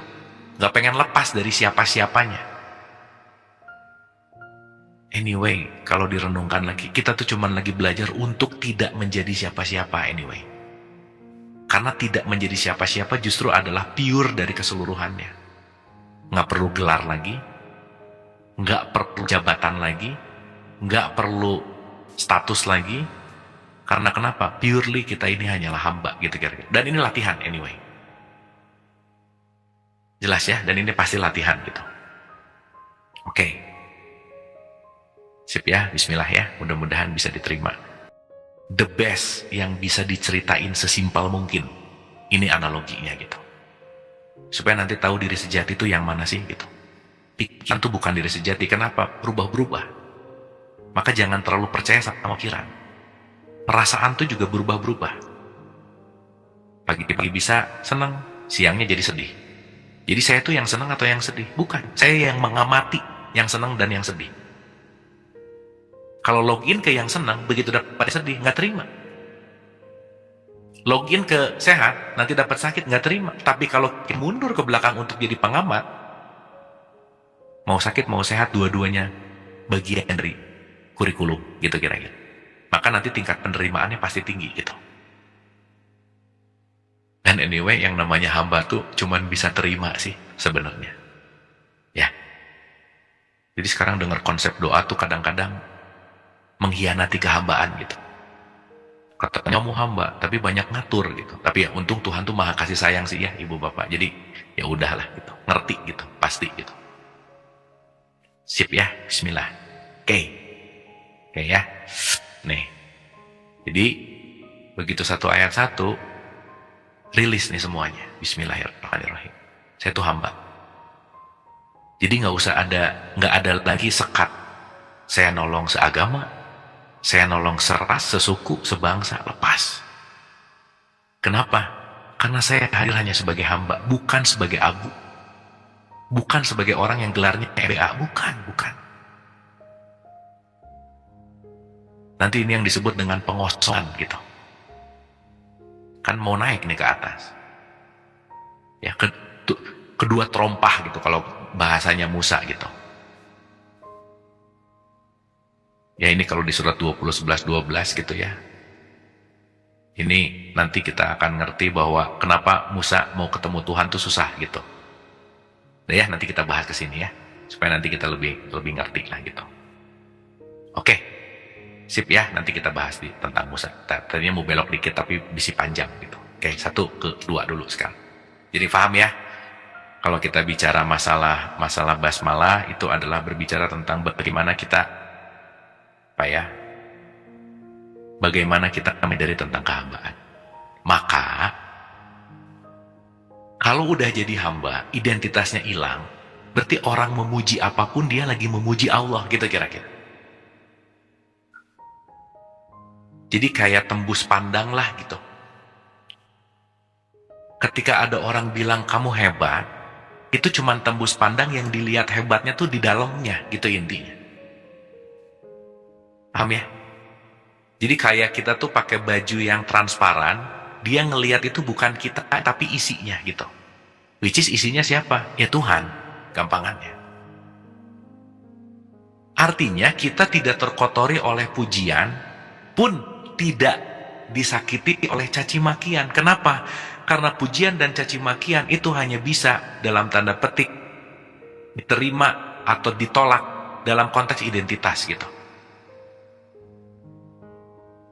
Gak pengen lepas dari siapa-siapanya. Anyway, kalau direnungkan lagi, kita tuh cuma lagi belajar untuk tidak menjadi siapa-siapa anyway. Karena tidak menjadi siapa-siapa justru adalah pure dari keseluruhannya. Nggak perlu gelar lagi, nggak perlu jabatan lagi, nggak perlu status lagi. Karena kenapa? Purely kita ini hanyalah hamba gitu kira-kira. Dan ini latihan anyway. Jelas ya, dan ini pasti latihan gitu. Oke. Sip ya, bismillah ya, mudah-mudahan bisa diterima. The best yang bisa diceritain sesimpel mungkin. Ini analoginya gitu. Supaya nanti tahu diri sejati itu yang mana sih gitu. Pikiran itu bukan diri sejati, kenapa? Berubah-berubah. Maka jangan terlalu percaya sama pikiran. Perasaan tuh juga berubah-berubah. Pagi-pagi bisa senang, siangnya jadi sedih. Jadi saya tuh yang senang atau yang sedih? Bukan. Saya yang mengamati yang senang dan yang sedih. Kalau login ke yang senang, begitu dapat sedih, nggak terima. Login ke sehat, nanti dapat sakit, nggak terima. Tapi kalau mundur ke belakang untuk jadi pengamat, mau sakit, mau sehat, dua-duanya bagian dari kurikulum, gitu kira-kira. Maka nanti tingkat penerimaannya pasti tinggi, gitu. Dan anyway, yang namanya hamba tuh cuman bisa terima sih sebenarnya. Ya. Jadi sekarang dengar konsep doa tuh kadang-kadang mengkhianati kehambaan gitu. Katanya mau hamba, tapi banyak ngatur gitu. Tapi ya untung Tuhan tuh maha kasih sayang sih ya ibu bapak. Jadi ya udahlah gitu, ngerti gitu, pasti gitu. Sip ya, bismillah. Oke ya. Nih. Jadi begitu satu ayat satu, rilis nih semuanya. Bismillahirrahmanirrahim. Saya tuh hamba. Jadi nggak ada lagi sekat. Saya nolong seagama, saya nolong seras, sesuku, sebangsa, lepas. Kenapa? Karena saya hadir hanya sebagai hamba, bukan sebagai abu. Bukan sebagai orang yang gelarnya EBA, bukan. Nanti ini yang disebut dengan pengosongan gitu. Kan mau naik nih ke atas. Ya, kedua terompah gitu kalau bahasanya Musa gitu. Ya ini kalau di surat 20:11-12 gitu ya. Ini nanti kita akan ngerti bahwa kenapa Musa mau ketemu Tuhan tuh susah gitu. Nah ya nanti kita bahas ke sini ya. Supaya nanti kita lebih ngerti lah gitu. Oke. Sip ya, nanti kita bahas tentang Musa. Tadinya mau belok dikit tapi bisa panjang gitu. Oke, 1 ke 2 dulu sekarang. Jadi paham ya? Kalau kita bicara masalah basmalah itu adalah berbicara tentang bagaimana kita bagaimana kita menyadari tentang kehambaan. Maka kalau udah jadi hamba, identitasnya hilang, berarti orang memuji apapun dia lagi memuji Allah gitu kira-kira. Jadi kayak tembus pandang lah gitu. Ketika ada orang bilang kamu hebat, itu cuma tembus pandang yang dilihat hebatnya tuh di dalamnya gitu intinya. Paham ya? Jadi kayak kita tuh pakai baju yang transparan, dia ngelihat itu bukan kita tapi isinya gitu. Which is isinya siapa? Ya Tuhan, gampangannya. Artinya kita tidak terkotori oleh pujian, pun tidak disakiti oleh caci makian. Kenapa? Karena pujian dan caci makian itu hanya bisa dalam tanda petik diterima atau ditolak dalam konteks identitas gitu.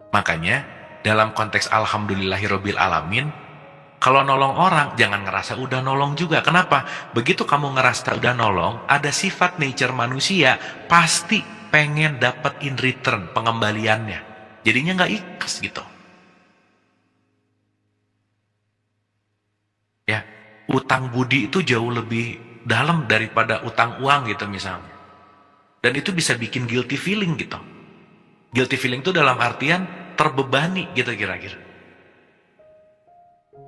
Makanya dalam konteks alhamdulillahirabbil alamin, kalau nolong orang jangan ngerasa udah nolong juga. Kenapa? Begitu kamu ngerasa udah nolong, ada sifat nature manusia pasti pengen dapat in return pengembaliannya. Jadinya nggak ikhlas gitu. Ya, utang budi itu jauh lebih dalam daripada utang uang gitu misalnya. Dan itu bisa bikin guilty feeling gitu. Guilty feeling itu dalam artian terbebani gitu kira-kira.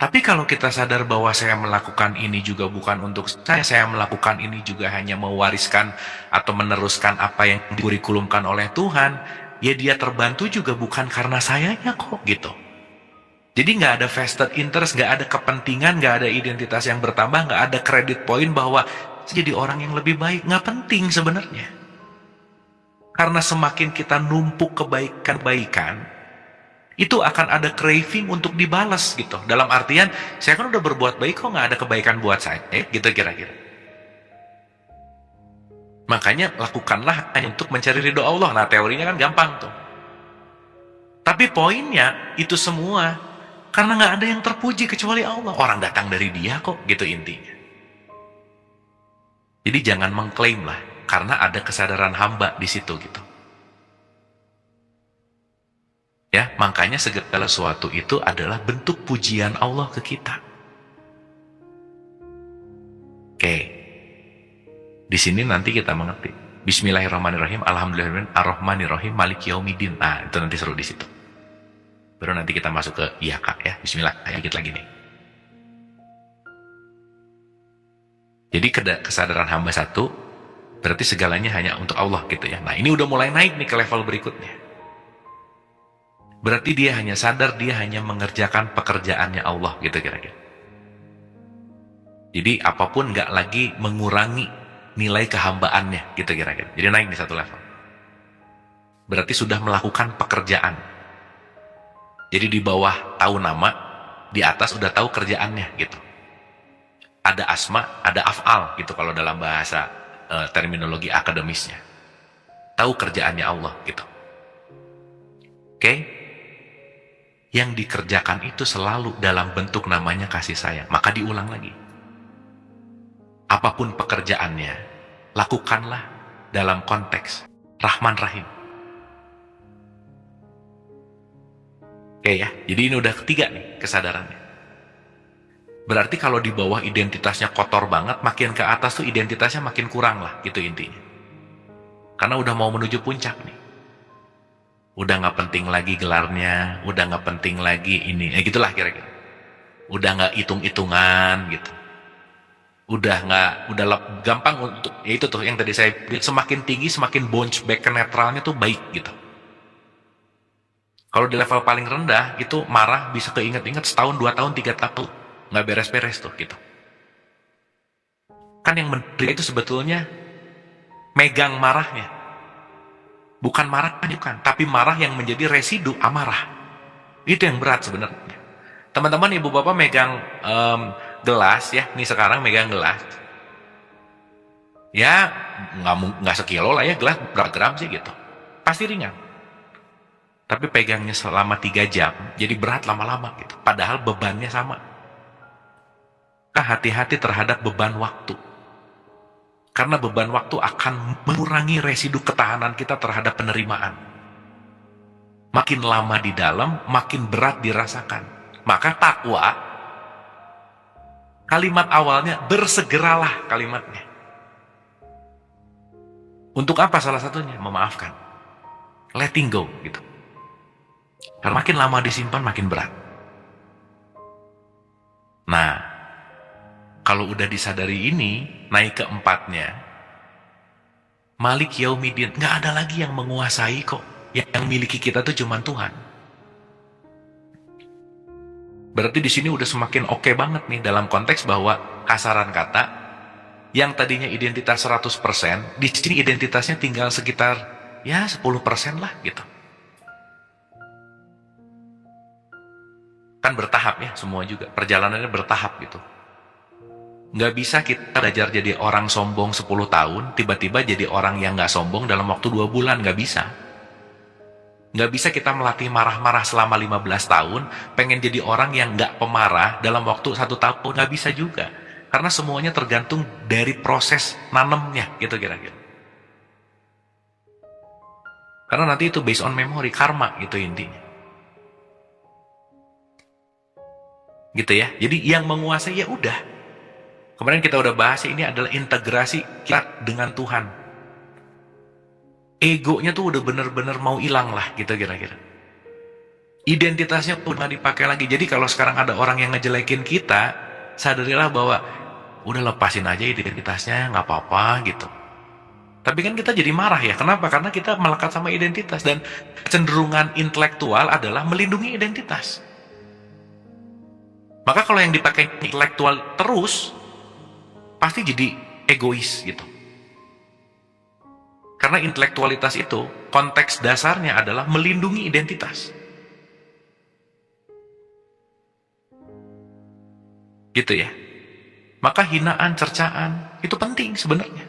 Tapi kalau kita sadar bahwa saya melakukan ini juga bukan untuk saya melakukan ini juga hanya mewariskan atau meneruskan apa yang dikurikulumkan oleh Tuhan, ya dia terbantu juga bukan karena sayanya kok gitu. Jadi nggak ada vested interest, nggak ada kepentingan, nggak ada identitas yang bertambah, nggak ada credit point bahwa jadi orang yang lebih baik, nggak penting sebenarnya. Karena semakin kita numpuk kebaikan-kebaikan, itu akan ada craving untuk dibalas gitu. Dalam artian, saya kan udah berbuat baik kok nggak ada kebaikan buat saya, gitu kira-kira. Makanya lakukanlah hanya untuk mencari ridho Allah. Nah teorinya kan gampang tuh. Tapi poinnya itu semua karena nggak ada yang terpuji kecuali Allah. Orang datang dari Dia kok, gitu intinya. Jadi jangan mengklaim lah, karena ada kesadaran hamba di situ gitu. Ya, makanya segala sesuatu itu adalah bentuk pujian Allah ke kita. Oke. Di sini nanti kita mengerti. Bismillahirrahmanirrahim, alhamdulillahirrahmanirrahim, ar-rahmanirrahim, maliki yaumiddin. Nah, itu nanti seru di situ. Baru nanti kita masuk ke iya kak ya. Bismillah, dikit lagi nih. Jadi kesadaran hamba satu, berarti segalanya hanya untuk Allah gitu ya. Nah, ini udah mulai naik nih ke level berikutnya. Berarti dia hanya sadar, dia hanya mengerjakan pekerjaannya Allah gitu kira-kira. Jadi apapun nggak lagi mengurangi nilai kehambaannya gitu kira-kira. Jadi naik di satu level. Berarti sudah melakukan pekerjaan. Jadi di bawah tahu nama, di atas udah tahu kerjaannya gitu. Ada asma, ada af'al gitu kalau dalam bahasa terminologi akademisnya. Tahu kerjaannya Allah gitu. Oke? Yang dikerjakan itu selalu dalam bentuk namanya kasih sayang. Maka diulang lagi. Apapun pekerjaannya, lakukanlah dalam konteks Rahman Rahim. Oke ya, jadi ini udah ketiga nih kesadarannya. Berarti kalau di bawah identitasnya kotor banget, makin ke atas tuh identitasnya makin kurang lah, gitu intinya. Karena udah mau menuju puncak nih. Udah nggak penting lagi gelarnya, udah nggak penting lagi ini, gitulah kira-kira. Udah nggak hitung-hitungan gitu. Udah gampang untuk, ya itu tuh yang tadi saya semakin tinggi semakin bounce back ke netralnya tuh baik gitu. Kalau di level paling rendah itu marah bisa keinget-inget setahun, 2 tahun, 3 tahun nggak beres-beres tuh gitu. Kan yang menderita itu sebetulnya megang marahnya. Bukan marah, bukan. Tapi marah yang menjadi residu amarah. Itu yang berat sebenarnya. Teman-teman, ibu bapak megang gelas ya. Nih sekarang megang gelas. Ya, nggak sekilo lah ya. Gelas berapa gram sih gitu. Pasti ringan. Tapi pegangnya selama 3 jam. Jadi berat lama-lama gitu. Padahal bebannya sama. Hati-hati terhadap beban waktu. Karena beban waktu akan mengurangi residu ketahanan kita terhadap penerimaan. Makin lama di dalam, makin berat dirasakan. Maka takwa, kalimat awalnya, bersegeralah kalimatnya. Untuk apa salah satunya? Memaafkan. Letting go, gitu. Karena makin lama disimpan, makin berat. Nah, kalau udah disadari ini, naik ke 4-nya, Malik Yaumiddin, nggak ada lagi yang menguasai kok. Yang miliki kita tuh cuma Tuhan. Berarti di sini udah semakin oke banget nih dalam konteks bahwa kasaran kata, yang tadinya identitas 100%, di sini identitasnya tinggal sekitar ya 10% lah gitu. Kan bertahap ya semua juga, perjalanannya bertahap gitu. Nggak bisa kita belajar jadi orang sombong 10 tahun, tiba-tiba jadi orang yang nggak sombong dalam waktu 2 bulan, nggak bisa. Nggak bisa kita melatih marah-marah selama 15 tahun, pengen jadi orang yang nggak pemarah dalam waktu 1 tahun, nggak bisa juga. Karena semuanya tergantung dari proses nanemnya, gitu kira-kira. Karena nanti itu based on memory, karma, gitu intinya. Gitu ya, jadi yang menguasai ya udah. Kemarin kita udah bahas, ini adalah integrasi kita dengan Tuhan. Egonya tuh udah bener-bener mau hilang lah gitu kira-kira. Identitasnya udah nggak dipakai lagi. Jadi kalau sekarang ada orang yang ngejelekin kita, sadarilah bahwa udah lepasin aja identitasnya, nggak apa-apa gitu. Tapi kan kita jadi marah ya. Kenapa? Karena kita melekat sama identitas. Dan kecenderungan intelektual adalah melindungi identitas. Maka kalau yang dipakai intelektual terus, pasti jadi egois gitu. Karena intelektualitas itu, konteks dasarnya adalah melindungi identitas. Gitu ya. Maka hinaan, cercaan, itu penting sebenarnya.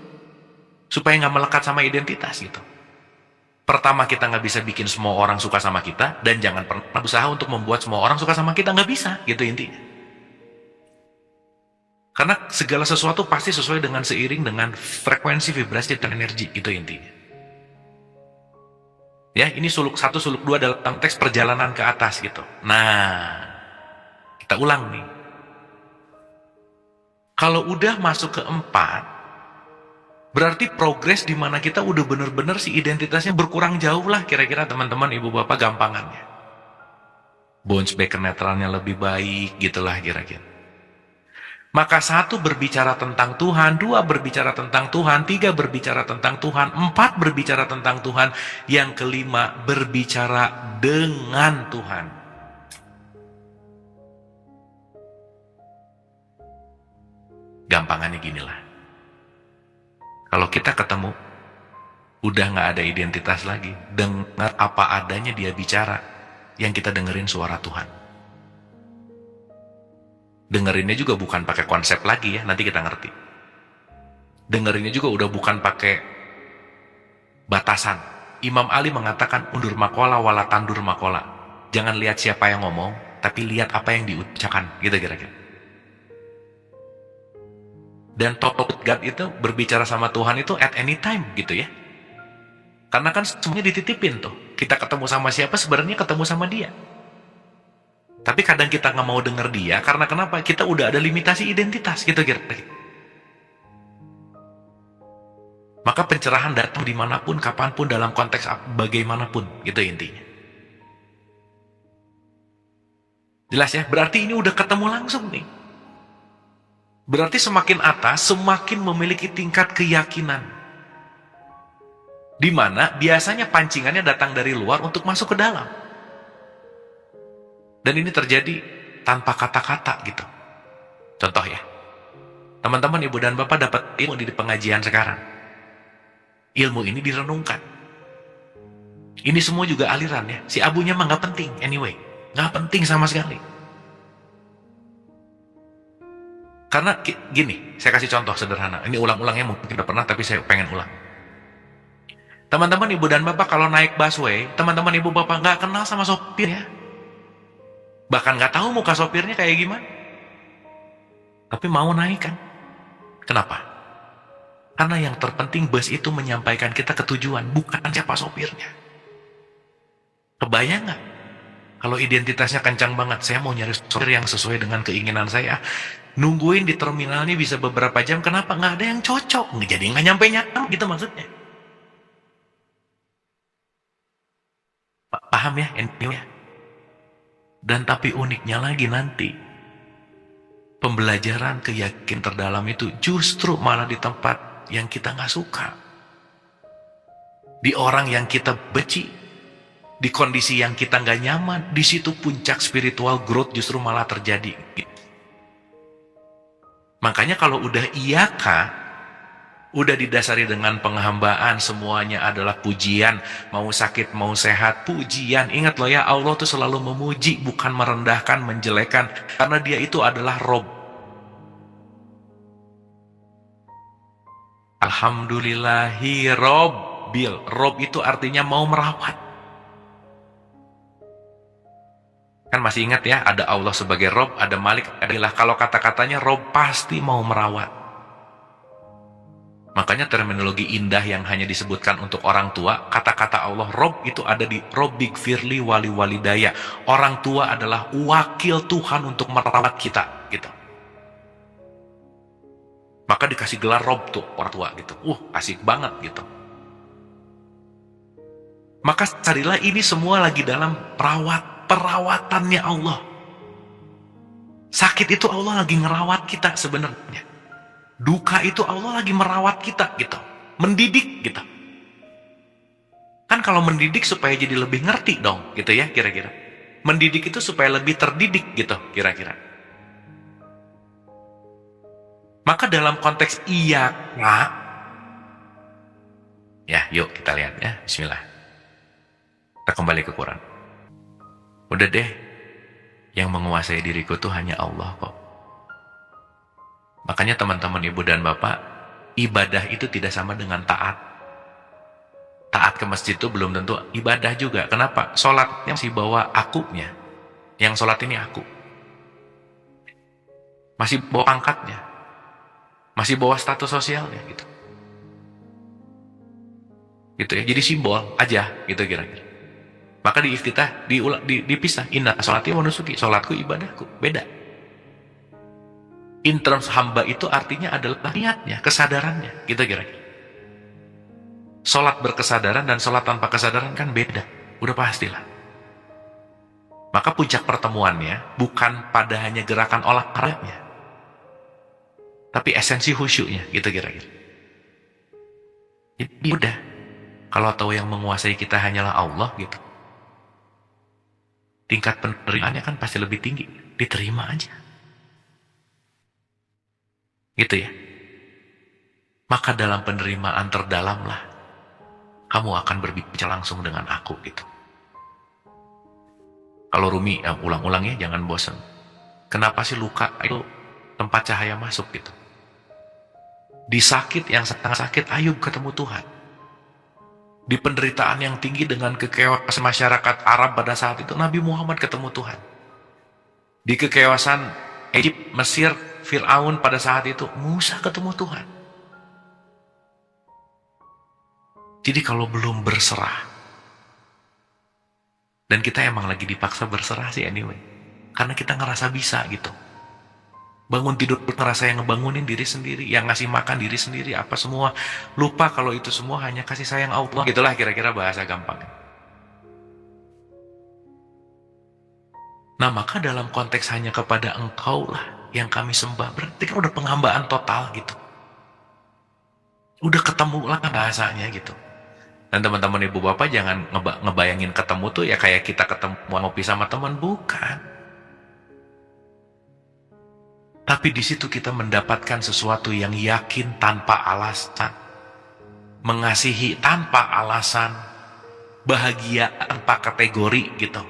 Supaya nggak melekat sama identitas gitu. Pertama, kita nggak bisa bikin semua orang suka sama kita, dan jangan pernah berusaha untuk membuat semua orang suka sama kita, nggak bisa, gitu intinya. Karena segala sesuatu pasti sesuai dengan seiring dengan frekuensi, vibrasi, dan energi, itu intinya. Ya, ini suluk 1, suluk 2 dalam teks perjalanan ke atas gitu. Nah, kita ulang nih. Kalau udah masuk ke 4, berarti progres di mana kita udah bener-bener si identitasnya berkurang jauh lah kira-kira teman-teman, ibu bapak, gampangannya. Bounce back ke netralnya lebih baik, gitulah kira-kira. Maka 1 berbicara tentang Tuhan, 2 berbicara tentang Tuhan, 3 berbicara tentang Tuhan, 4 berbicara tentang Tuhan, yang kelima berbicara dengan Tuhan. Gampangannya ginilah. Kalau kita ketemu, udah nggak ada identitas lagi, dengar apa adanya dia bicara, yang kita dengerin suara Tuhan. Dengerinnya juga bukan pakai konsep lagi ya, nanti kita ngerti. Dengerinnya juga udah bukan pakai batasan. Imam Ali mengatakan, undur makola wala tandur makola. Jangan lihat siapa yang ngomong, tapi lihat apa yang diucapkan, gitu kira-kira. Dan talk with God itu berbicara sama Tuhan itu at any time gitu ya. Karena kan semuanya dititipin tuh. Kita ketemu sama siapa, sebenarnya ketemu sama dia. Tapi kadang kita nggak mau denger dia, karena kenapa? Kita udah ada limitasi identitas, gitu kira-kira. Maka pencerahan datang dimanapun, kapanpun, dalam konteks bagaimanapun, gitu intinya. Jelas ya? Berarti ini udah ketemu langsung nih. Berarti semakin atas, semakin memiliki tingkat keyakinan. Dimana biasanya pancingannya datang dari luar untuk masuk ke dalam. Dan ini terjadi tanpa kata-kata gitu. Contoh ya, teman-teman, ibu dan bapak dapat ilmu di pengajian sekarang. Ilmu ini direnungkan. Ini semua juga aliran ya. Si abunya mah nggak penting anyway. Nggak penting sama sekali. Karena gini, saya kasih contoh sederhana. Ini ulang-ulangnya mungkin udah pernah, tapi saya pengen ulang. Teman-teman, ibu dan bapak kalau naik busway, teman-teman, ibu bapak nggak kenal sama sopir ya. Bahkan nggak tahu muka sopirnya kayak gimana. Tapi mau naik kan? Kenapa? Karena yang terpenting bus itu menyampaikan kita ke tujuan, bukan siapa sopirnya. Kebayang nggak? Kalau identitasnya kencang banget, saya mau nyari sopir yang sesuai dengan keinginan saya. Nungguin di terminalnya bisa beberapa jam, kenapa? Nggak ada yang cocok. Jadi nggak nyampe-nyampe gitu maksudnya. Paham ya? Ini. Dan tapi uniknya lagi nanti, pembelajaran keyakinan terdalam itu justru malah di tempat yang kita nggak suka. Di orang yang kita benci, di kondisi yang kita nggak nyaman, di situ puncak spiritual growth justru malah terjadi. Makanya kalau udah iyaka, udah didasari dengan penghambaan, semuanya adalah pujian, mau sakit mau sehat, pujian. Ingat loh ya, Allah tuh selalu memuji, bukan merendahkan, menjelekan, karena dia itu adalah Rob. Alhamdulillahi Robbil. Rob itu artinya mau merawat. Kan masih ingat ya, ada Allah sebagai Rob, ada Malik, adalah kalau kata-katanya Rob pasti mau merawat. Makanya terminologi indah yang hanya disebutkan untuk orang tua, kata-kata Allah Rob itu ada di Robbik firli wali walidaya. Orang tua adalah wakil Tuhan untuk merawat kita, gitu. Maka dikasih gelar Rob tuh orang tua gitu. Asik banget gitu. Maka carilah ini semua lagi dalam perawatannya Allah. Sakit itu Allah lagi ngerawat kita sebenarnya. Duka itu Allah lagi merawat kita gitu. Mendidik gitu. Kan kalau mendidik supaya jadi lebih ngerti dong gitu ya kira-kira. Mendidik itu supaya lebih terdidik gitu kira-kira. Maka dalam konteks iyaka, ya yuk kita lihat ya, bismillah. Kita kembali ke Quran. Udah deh, yang menguasai diriku tuh hanya Allah kok. Makanya teman-teman ibu dan bapak, ibadah itu tidak sama dengan taat. Taat ke masjid itu belum tentu ibadah juga. Kenapa? Sholatnya masih bawa akunya. Yang sholat ini aku. Masih bawa pangkatnya. Masih bawa status sosialnya gitu. Gitu ya. Jadi simbol aja gitu kira-kira. Maka di iftitah dipisah. Inna sholati wa nusuki. Sholatku ibadahku. Beda. In terms hamba itu artinya adalah niatnya, kesadarannya. Gitu kira-kira. Sholat berkesadaran dan sholat tanpa kesadaran kan beda. Udah pastilah. Maka puncak pertemuannya bukan pada hanya gerakan olahraganya. Tapi esensi khusyuknya, gitu kira-kira. Jadi udah. Kalau tahu yang menguasai kita hanyalah Allah, gitu. Tingkat penerimaannya kan pasti lebih tinggi. Diterima aja. Gitu ya. Maka dalam penerimaan terdalamlah kamu akan berbicara langsung dengan aku gitu. Kalau Rumi, ulang-ulang ya, jangan bosan. Kenapa sih luka itu tempat cahaya masuk gitu? Di sakit yang setengah sakit, Ayub ketemu Tuhan. Di penderitaan yang tinggi dengan kekewasan masyarakat Arab pada saat itu, Nabi Muhammad ketemu Tuhan. Di kekewasan Egypt, Mesir, Fir'aun pada saat itu, Musa ketemu Tuhan. Jadi kalau belum berserah, dan kita emang lagi dipaksa berserah sih anyway, karena kita ngerasa bisa gitu. Bangun tidur ngerasa yang ngebangunin diri sendiri, yang ngasih makan diri sendiri, apa semua. Lupa kalau itu semua hanya kasih sayang Allah. Itulah kira-kira bahasa gampang. Nah maka dalam konteks hanya kepada engkau lah yang kami sembah, berarti kan udah penghambaan total gitu. Udah ketemu lah bahasanya gitu. Dan teman-teman ibu bapak jangan ngebayangin ketemu tuh ya kayak kita ketemu ngopi sama teman, bukan. Tapi di situ kita mendapatkan sesuatu yang yakin tanpa alasan, mengasihi tanpa alasan, bahagia tanpa kategori gitu.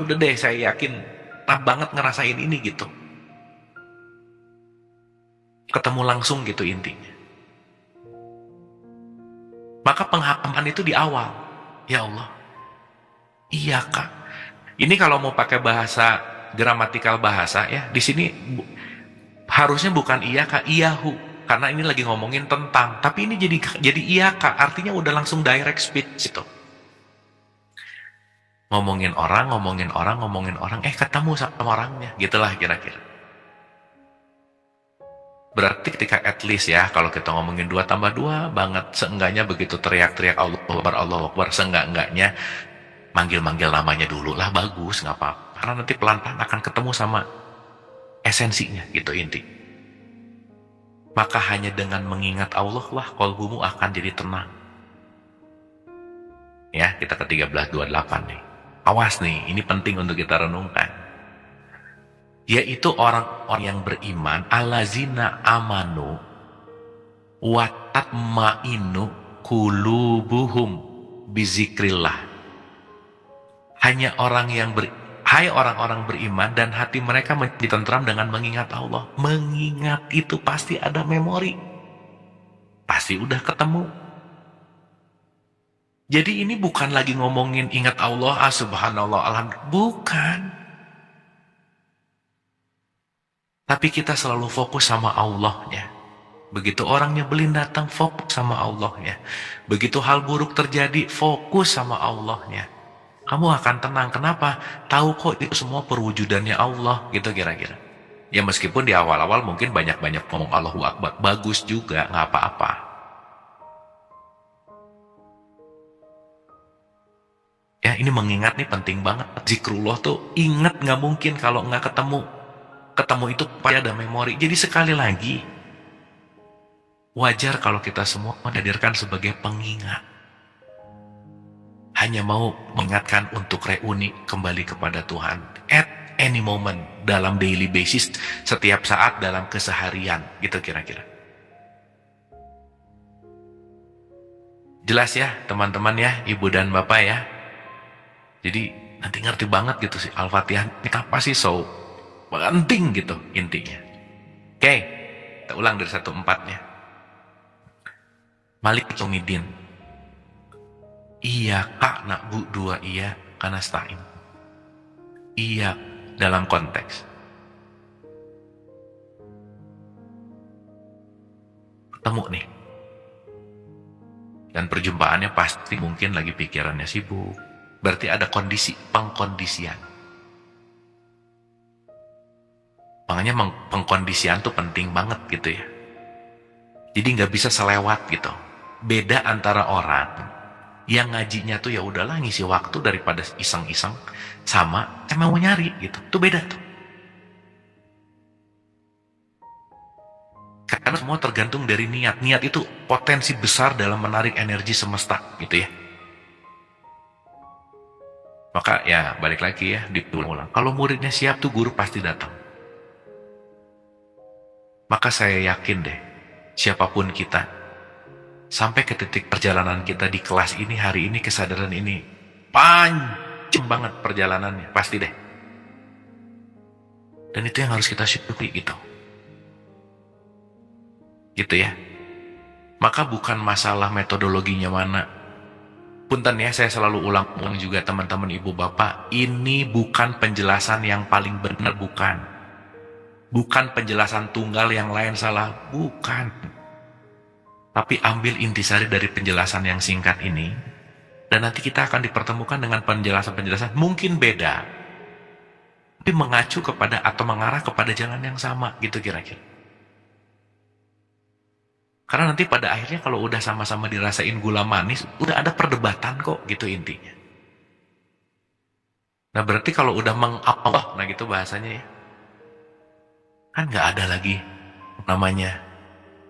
Udah deh saya yakin, banget ngerasain ini gitu. Ketemu langsung gitu intinya. Maka penghambaan itu di awal. Ya Allah. Iya Kak. Ini kalau mau pakai bahasa gramatikal bahasa ya, di sini harusnya bukan iya Kak, iyahu. Karena ini lagi ngomongin tentang, tapi ini jadi iya Kak, artinya udah langsung direct speech gitu. Ngomongin orang, ketemu sama orangnya, gitulah kira-kira. Berarti ketika at least ya, kalau kita ngomongin 2 tambah 2 banget, seenggaknya begitu teriak-teriak Allah Akbar, seenggak-enggaknya manggil-manggil namanya dulu lah, bagus, nggak apa-apa. Karena nanti pelan-pelan akan ketemu sama esensinya, gitu inti. Maka hanya dengan mengingat Allah lah, kolbumu akan jadi tenang. Ya, kita ke 13:28 nih. Awas nih, ini penting untuk kita renungkan. Yaitu orang-orang yang beriman, allazina amanu wa tatma'innu qulubuhum bizikrillah. Hanya orang yang hai orang-orang beriman dan hati mereka ditentram dengan mengingat Allah. Mengingat itu pasti ada memori. Pasti udah ketemu. Jadi ini bukan lagi ngomongin ingat Allah, subhanallah, alhamdulillah. Bukan. Tapi kita selalu fokus sama Allahnya. Begitu orang nyebelin datang, fokus sama Allahnya. Begitu hal buruk terjadi, fokus sama Allahnya. Kamu akan tenang. Kenapa? Tahu kok itu semua perwujudannya Allah, gitu kira-kira. Ya meskipun di awal-awal mungkin banyak-banyak ngomong Allahu Akbar, bagus juga, nggak apa-apa. Ya ini mengingat nih penting banget. Zikrullah tuh ingat nggak mungkin kalau nggak ketemu. Ketemu itu pasti ada memori. Jadi sekali lagi, wajar kalau kita semua menghadirkan sebagai pengingat. Hanya mau mengingatkan untuk reuni kembali kepada Tuhan. At any moment, dalam daily basis, setiap saat dalam keseharian, gitu kira-kira. Jelas ya teman-teman ya, ibu dan bapak ya. Jadi nanti ngerti banget gitu sih, Al-Fatihah ini apa sih so penting gitu intinya. Oke, kita ulang dari 1-4-nya. Malik Yaumiddin. Iya kak nak bu, 2 iya karena stain. Iya dalam konteks ketemu nih, dan perjumpaannya pasti mungkin lagi pikirannya sibuk. Berarti ada kondisi, pengkondisian. Makanya pengkondisian tuh penting banget gitu ya. Jadi nggak bisa selewat gitu. Beda antara orang yang ngajinya tuh ya udahlah ngisi waktu daripada iseng-iseng, sama emang mau nyari gitu. Tuh beda tuh. Karena semua tergantung dari niat. Niat itu potensi besar dalam menarik energi semesta gitu ya. Maka ya balik lagi ya, diulang-ulang. Kalau muridnya siap tuh guru pasti datang. Maka saya yakin deh, siapapun kita, sampai ke titik perjalanan kita di kelas ini, hari ini, kesadaran ini, panjang banget perjalanannya, pasti deh. Dan itu yang harus kita syukuri gitu. Gitu ya. Maka bukan masalah metodologinya mana. Punten ya, saya selalu ulang juga teman-teman ibu bapak, ini bukan penjelasan yang paling benar, bukan. Bukan penjelasan tunggal yang lain salah, bukan. Tapi ambil intisari dari penjelasan yang singkat ini, dan nanti kita akan dipertemukan dengan penjelasan-penjelasan mungkin beda, tapi mengacu kepada atau mengarah kepada jalan yang sama, gitu kira-kira. Karena nanti pada akhirnya kalau udah sama-sama dirasain gula manis, udah ada perdebatan kok, gitu intinya. Nah berarti kalau udah mengapallah, nah gitu bahasanya ya, kan nggak ada lagi namanya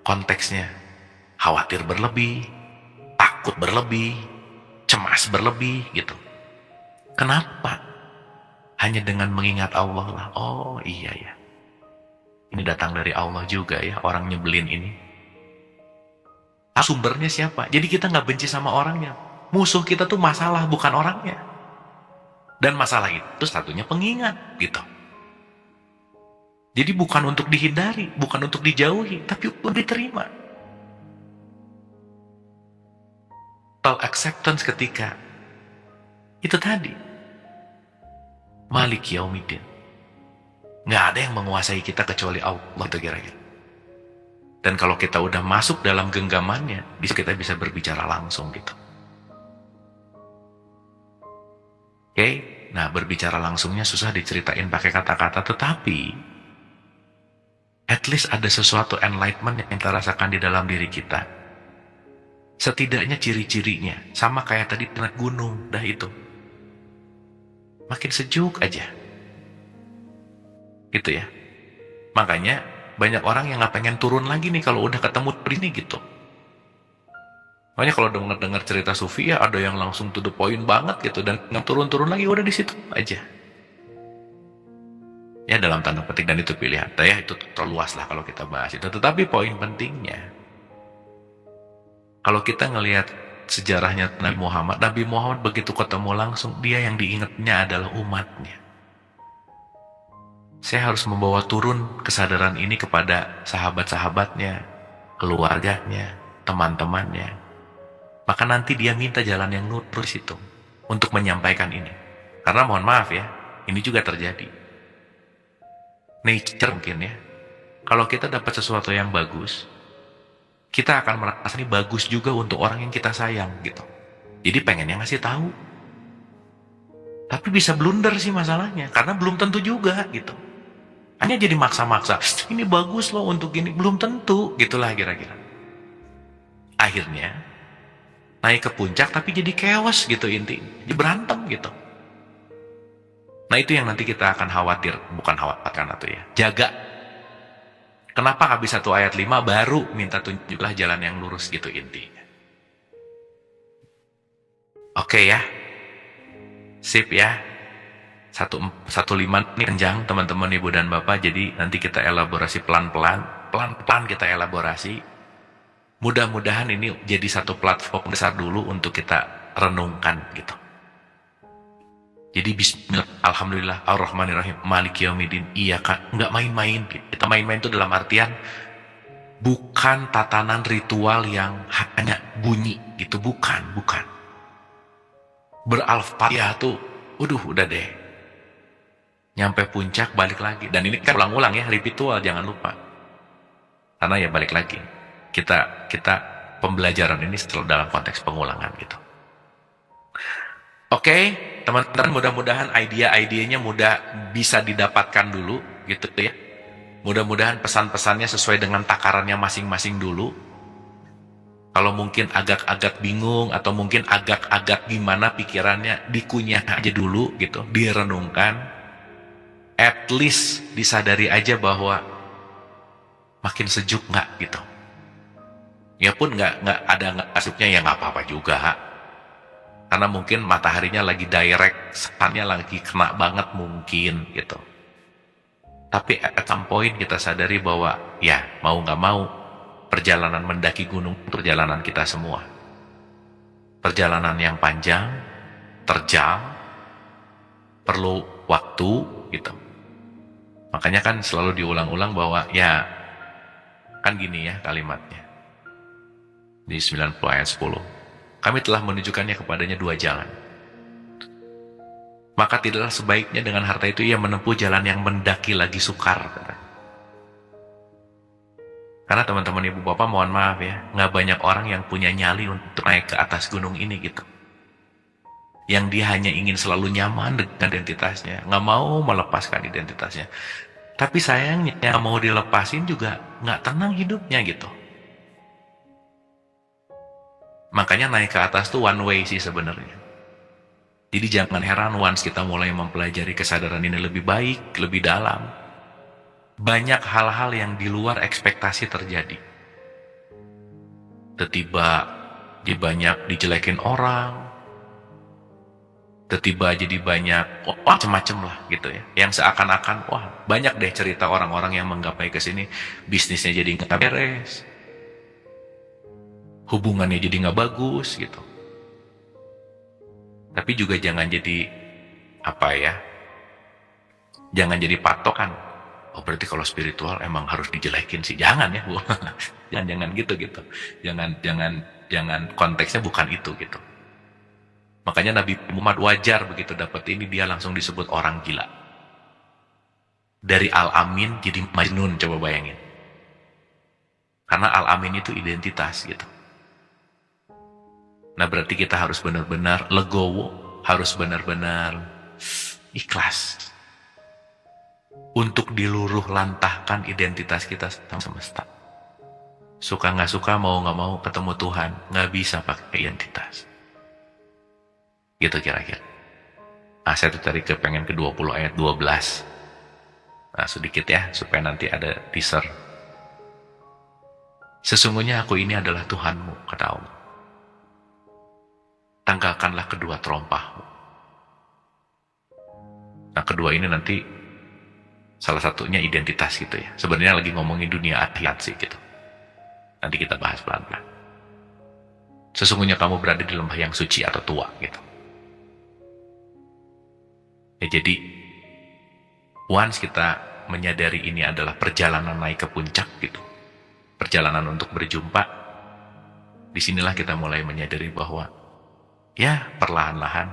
konteksnya khawatir berlebih, takut berlebih, cemas berlebih gitu. Kenapa? Hanya dengan mengingat Allah lah. Oh iya ya, ini datang dari Allah juga ya, orang nyebelin ini. Sumbernya siapa? Jadi kita nggak benci sama orangnya. Musuh kita tuh masalah, bukan orangnya. Dan masalah itu satunya pengingat gitu. Jadi bukan untuk dihindari, bukan untuk dijauhi, tapi untuk diterima. Total acceptance ketika itu tadi. Malik Yaumiddin. Nggak ada yang menguasai kita kecuali Allah itu kira-kira. Dan kalau kita udah masuk dalam genggamannya, kita bisa berbicara langsung gitu. Oke, nah berbicara langsungnya susah diceritain pakai kata-kata, tetapi at least ada sesuatu enlightenment yang kita rasakan di dalam diri kita. Setidaknya ciri-cirinya sama kayak tadi naik gunung, dah itu. Makin sejuk aja. Gitu ya. Makanya banyak orang yang nggak pengen turun lagi nih kalau udah ketemu ini gitu. Makanya kalau dengar cerita sufi ya ada yang langsung to the point banget gitu dan nggak turun-turun lagi, udah di situ aja. Ya dalam tanda petik, dan itu pilihan. Ya itu terlalu luas lah kalau kita bahas itu. Tetapi poin pentingnya, kalau kita ngelihat sejarahnya Nabi Muhammad begitu ketemu langsung, dia yang diingatnya adalah umatnya. Saya harus membawa turun kesadaran ini kepada sahabat-sahabatnya, keluarganya, teman-temannya. Maka nanti dia minta jalan yang lurus itu untuk menyampaikan ini. Karena mohon maaf ya, ini juga terjadi. Nature mungkin ya. Kalau kita dapat sesuatu yang bagus, kita akan merasa ini bagus juga untuk orang yang kita sayang gitu. Jadi pengennya ngasih tahu. Tapi bisa blunder sih masalahnya, karena belum tentu juga gitu. Hanya jadi maksa-maksa, ini bagus loh untuk ini, belum tentu, gitulah kira-kira. Akhirnya, naik ke puncak tapi jadi chaos gitu intinya, jadi berantem gitu. Nah itu yang nanti kita akan khawatir, bukan khawatirkan atau ya, jaga. Kenapa habis 1 ayat 5 baru minta tunjuklah jalan yang lurus gitu intinya. Oke ya, sip ya. 1:5 ini panjang teman-teman ibu dan bapak, jadi nanti kita elaborasi pelan-pelan kita elaborasi. Mudah-mudahan ini jadi satu platform besar dulu untuk kita renungkan gitu. Jadi bismillah, alhamdulillah, ar-rahmanirrahim, maliki yaumiddin, iya kan, nggak main-main. Kita main-main itu dalam artian bukan tatanan ritual yang hanya bunyi gitu, bukan. Beralfatihah tuh, udah deh. Nyampe puncak balik lagi, dan ini kan ulang-ulang ya, ritual, jangan lupa. Karena ya balik lagi, kita pembelajaran ini selalu dalam konteks pengulangan gitu. Oke, teman-teman, mudah-mudahan ide-idenya mudah bisa didapatkan dulu gitu ya. Mudah-mudahan pesan-pesannya sesuai dengan takarannya masing-masing dulu. Kalau mungkin agak-agak bingung atau mungkin agak-agak gimana pikirannya, dikunyah aja dulu gitu, direnungkan. At least disadari aja bahwa makin sejuk nggak gitu. Ya pun nggak asupnya ya nggak apa-apa juga. Karena mungkin mataharinya lagi direct, sunnya lagi kena banget mungkin gitu. Tapi at some point kita sadari bahwa ya mau nggak mau perjalanan mendaki gunung, perjalanan kita semua. Perjalanan yang panjang, terjal, perlu waktu gitu. Makanya kan selalu diulang-ulang bahwa ya kan gini ya kalimatnya. Di 90 ayat 10. Kami telah menunjukkannya kepadanya 2 jalan. Maka tidaklah sebaiknya dengan harta itu ia menempuh jalan yang mendaki lagi sukar. Karena teman-teman ibu bapak mohon maaf ya, nggak banyak orang yang punya nyali untuk naik ke atas gunung ini gitu. Yang dia hanya ingin selalu nyaman dengan identitasnya, nggak mau melepaskan identitasnya. Tapi sayangnya yang mau dilepasin juga nggak tenang hidupnya gitu. Makanya naik ke atas tuh one way sih sebenarnya. Jadi jangan heran once kita mulai mempelajari kesadaran ini lebih baik, lebih dalam. Banyak hal-hal yang di luar ekspektasi terjadi. Tiba-tiba jadi banyak dijelekin orang. Tiba-tiba jadi banyak macam-macam lah gitu ya. Yang seakan-akan banyak deh cerita orang-orang yang menggapai ke sini bisnisnya jadi nggak beres. Hubungannya jadi nggak bagus gitu. Tapi juga jangan jadi jangan jadi patokan. Oh berarti kalau spiritual emang harus dijelekin sih. Jangan ya, Bu. jangan gitu. Jangan konteksnya bukan itu gitu. Makanya Nabi Muhammad wajar begitu dapat ini dia langsung disebut orang gila. Dari Al-Amin jadi Majnun, coba bayangin. Karena Al-Amin itu identitas gitu. Nah berarti kita harus benar-benar legowo, harus benar-benar ikhlas. Untuk diluruh lantahkan identitas kita sama semesta. Suka nggak suka, mau nggak mau ketemu Tuhan, nggak bisa pakai identitas. Gitu kira-kira. Nah saya tuh tadi kepengen ke 20 ayat 12. Nah sedikit ya, supaya nanti ada teaser. Sesungguhnya aku ini adalah Tuhanmu, kata Allah. Tanggalkanlah kedua terompahmu. Nah kedua ini nanti salah satunya identitas gitu ya. Sebenarnya lagi ngomongin dunia akhirat sih gitu. Nanti kita bahas pelan-pelan. Sesungguhnya kamu berada di lembah yang suci atau tua gitu. Ya jadi once kita menyadari ini adalah perjalanan naik ke puncak gitu. Perjalanan untuk berjumpa. Disinilah kita mulai menyadari bahwa ya perlahan-lahan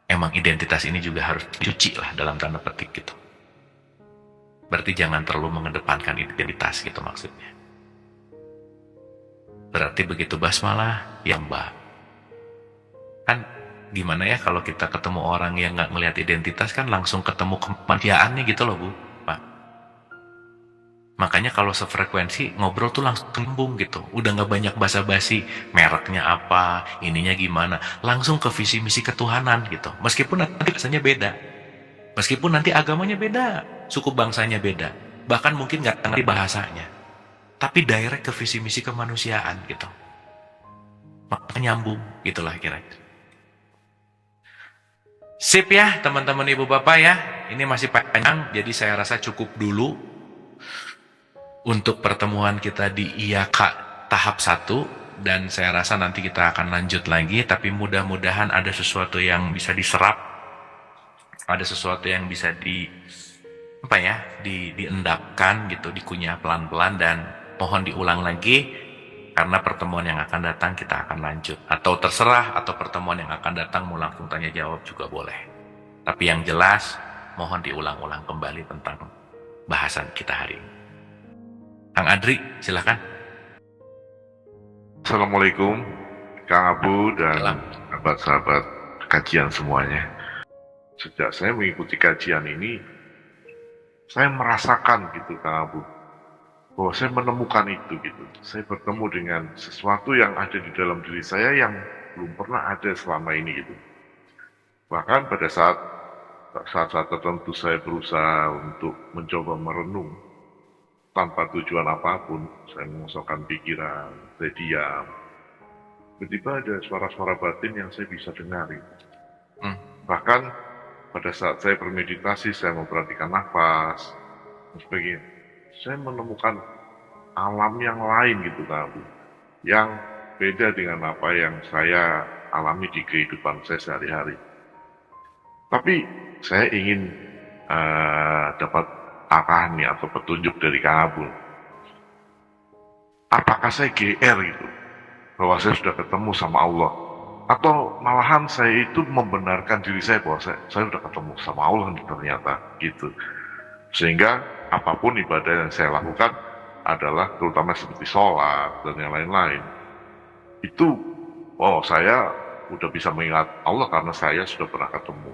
emang identitas ini juga harus dicuci lah dalam tanda petik gitu. Berarti jangan terlalu mengedepankan identitas gitu maksudnya. Berarti begitu basmalah yang mbak. Kan gimana ya kalau kita ketemu orang yang nggak melihat identitas kan langsung ketemu kemanusiaannya gitu loh Bu, Pak. Makanya kalau sefrekuensi ngobrol tuh langsung nyambung gitu. Udah nggak banyak basa-basi, mereknya apa, ininya gimana. Langsung ke visi misi ketuhanan gitu. Meskipun nanti rasanya beda. Meskipun nanti agamanya beda, suku bangsanya beda. Bahkan mungkin nggak ngerti bahasanya. Tapi direct ke visi misi kemanusiaan gitu. Makanya nyambung gitulah kira-kira. Sip ya teman-teman ibu bapak ya. Ini masih panjang, jadi saya rasa cukup dulu untuk pertemuan kita di IAK tahap 1, dan saya rasa nanti kita akan lanjut lagi, tapi mudah-mudahan ada sesuatu yang bisa diserap, ada sesuatu yang bisa diendapkan gitu, dikunyah pelan-pelan, dan mohon diulang lagi karena pertemuan yang akan datang kita akan lanjut, atau terserah, atau pertemuan yang akan datang mau langsung tanya jawab juga boleh. Tapi yang jelas mohon diulang-ulang kembali tentang bahasan kita hari ini. Kang Adri, silakan. Assalamualaikum, Kang Abu dan sahabat-sahabat kajian semuanya. Sejak saya mengikuti kajian ini, saya merasakan gitu, Kang Abu, bahwa saya menemukan itu gitu. Saya bertemu dengan sesuatu yang ada di dalam diri saya yang belum pernah ada selama ini gitu. Bahkan pada saat tertentu saya berusaha untuk mencoba merenung tanpa tujuan apapun, saya mengosongkan pikiran, saya diam. Tiba-tiba ada suara-suara batin yang saya bisa dengar. Bahkan pada saat saya bermeditasi, saya memperhatikan nafas, dan sebagainya. Saya menemukan alam yang lain gitu, Kak Abu, yang beda dengan apa yang saya alami di kehidupan saya sehari-hari. Tapi saya ingin dapat arahan nih atau petunjuk dari Kang Abu. Apakah saya GR gitu, bahwa saya sudah ketemu sama Allah, atau malahan saya itu membenarkan diri saya bahwa saya sudah ketemu sama Allah ternyata gitu. Sehingga apapun ibadah yang saya lakukan adalah terutama seperti sholat dan yang lain-lain, itu saya udah bisa mengingat Allah karena saya sudah pernah ketemu.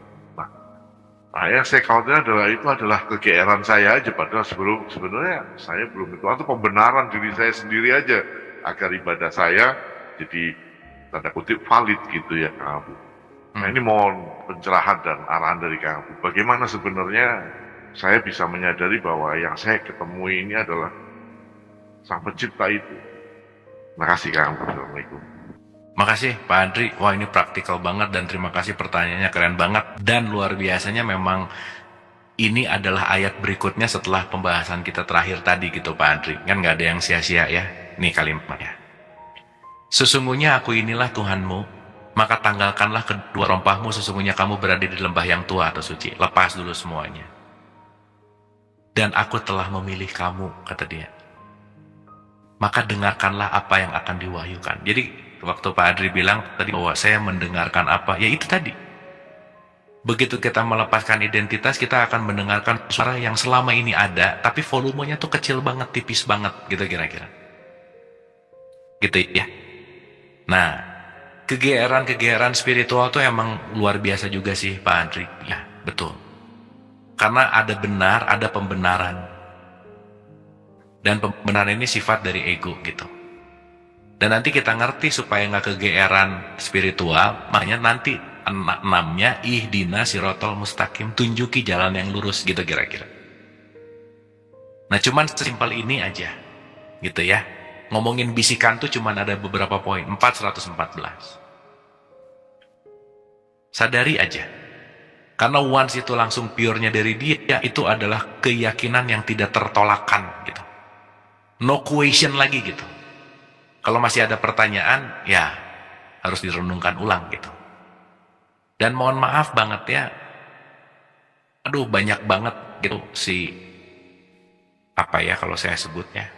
Yang saya khawatir adalah kegeeran saya aja, padahal sebenarnya saya belum itu, atau pembenaran diri saya sendiri aja agar ibadah saya jadi tanda kutip valid gitu ya, Kang Abu. Nah, ini mohon pencerahan dan arahan dari Kang Abu. Bagaimana sebenarnya saya bisa menyadari bahwa yang saya ketemu ini adalah Sang Pencipta itu. Terima kasih, Kang Abu. Assalamualaikum. Makasih Pak Andri, wah ini praktikal banget dan terima kasih pertanyaannya, keren banget. Dan luar biasanya memang ini adalah ayat berikutnya setelah pembahasan kita terakhir tadi gitu Pak Andri. Kan gak ada yang sia-sia ya, nih kalimatnya. Sesungguhnya aku inilah Tuhanmu, maka tanggalkanlah kedua rompahmu, sesungguhnya kamu berada di lembah yang tua atau suci. Lepas dulu semuanya. Dan aku telah memilih kamu, kata dia. Maka dengarkanlah apa yang akan diwahyukan. Jadi waktu Pak Adri bilang tadi bahwa saya mendengarkan apa, ya itu tadi. Begitu kita melepaskan identitas, kita akan mendengarkan suara yang selama ini ada, tapi volumenya tuh kecil banget, tipis banget, gitu kira-kira. Gitu ya. Nah, kegeeran spiritual tuh emang luar biasa juga sih Pak Adri. Ya, betul. Karena ada benar, ada pembenaran. Dan pembenaran ini sifat dari ego gitu. Dan nanti kita ngerti supaya nggak kegeeran spiritual, makanya nanti 6-nya ihdina sirotol mustaqim, tunjuki jalan yang lurus gitu kira-kira. Nah cuman sesimpel ini aja gitu ya. Ngomongin bisikan tuh cuman ada beberapa poin, 414. Sadari aja. Karena once itu langsung pure-nya dari dia, itu adalah keyakinan yang tidak tertolakkan gitu. No question lagi gitu. Kalau masih ada pertanyaan, ya harus direnungkan ulang gitu. Dan mohon maaf banget ya, banyak banget gitu apa ya kalau saya sebutnya.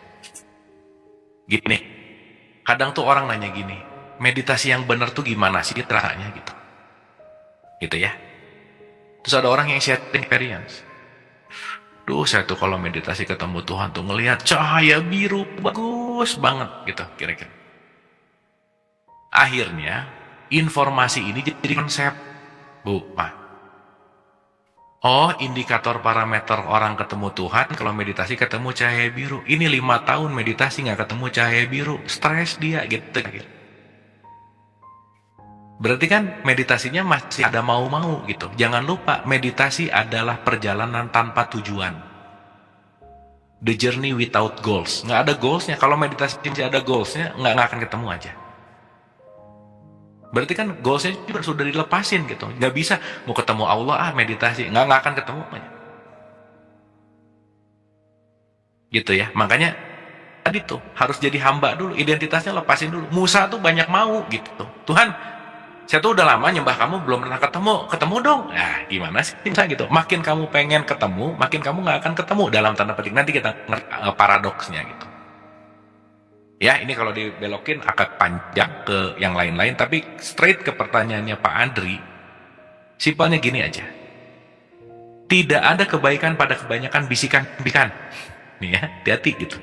Gini, kadang tuh orang nanya gini, meditasi yang benar tuh gimana sih rasanya gitu. Gitu ya. Terus ada orang yang share experience. Saya tuh kalau meditasi ketemu Tuhan tuh ngelihat cahaya biru bagus banget gitu kira-kira. Akhirnya informasi ini jadi konsep, Bu, Pak. Oh, indikator parameter orang ketemu Tuhan kalau meditasi ketemu cahaya biru. Ini 5 tahun meditasi nggak ketemu cahaya biru, stres dia gitu. Berarti kan meditasinya masih ada mau-mau gitu. Jangan lupa, meditasi adalah perjalanan tanpa tujuan. The journey without goals. Nggak ada goalsnya. Kalau meditasi masih ada goalsnya, nggak akan ketemu aja. Berarti kan goalsnya juga sudah dilepasin gitu. Nggak bisa mau ketemu Allah meditasi, nggak akan ketemu. Gitu ya. Makanya tadi tuh harus jadi hamba dulu, identitasnya lepasin dulu. Musa tuh banyak mau gitu. Tuhan, saya tuh udah lama nyembah kamu belum pernah ketemu dong. Nah, gimana sih Musa gitu? Makin kamu pengen ketemu, makin kamu nggak akan ketemu dalam tanda petik. Nanti kita paradoksnya gitu. Ya, ini kalau dibelokin akan panjang ke yang lain-lain, tapi straight ke pertanyaannya Pak Andri, simpelnya gini aja. Tidak ada kebaikan pada kebanyakan bisikan-bisikan. Nih ya, hati-hati gitu.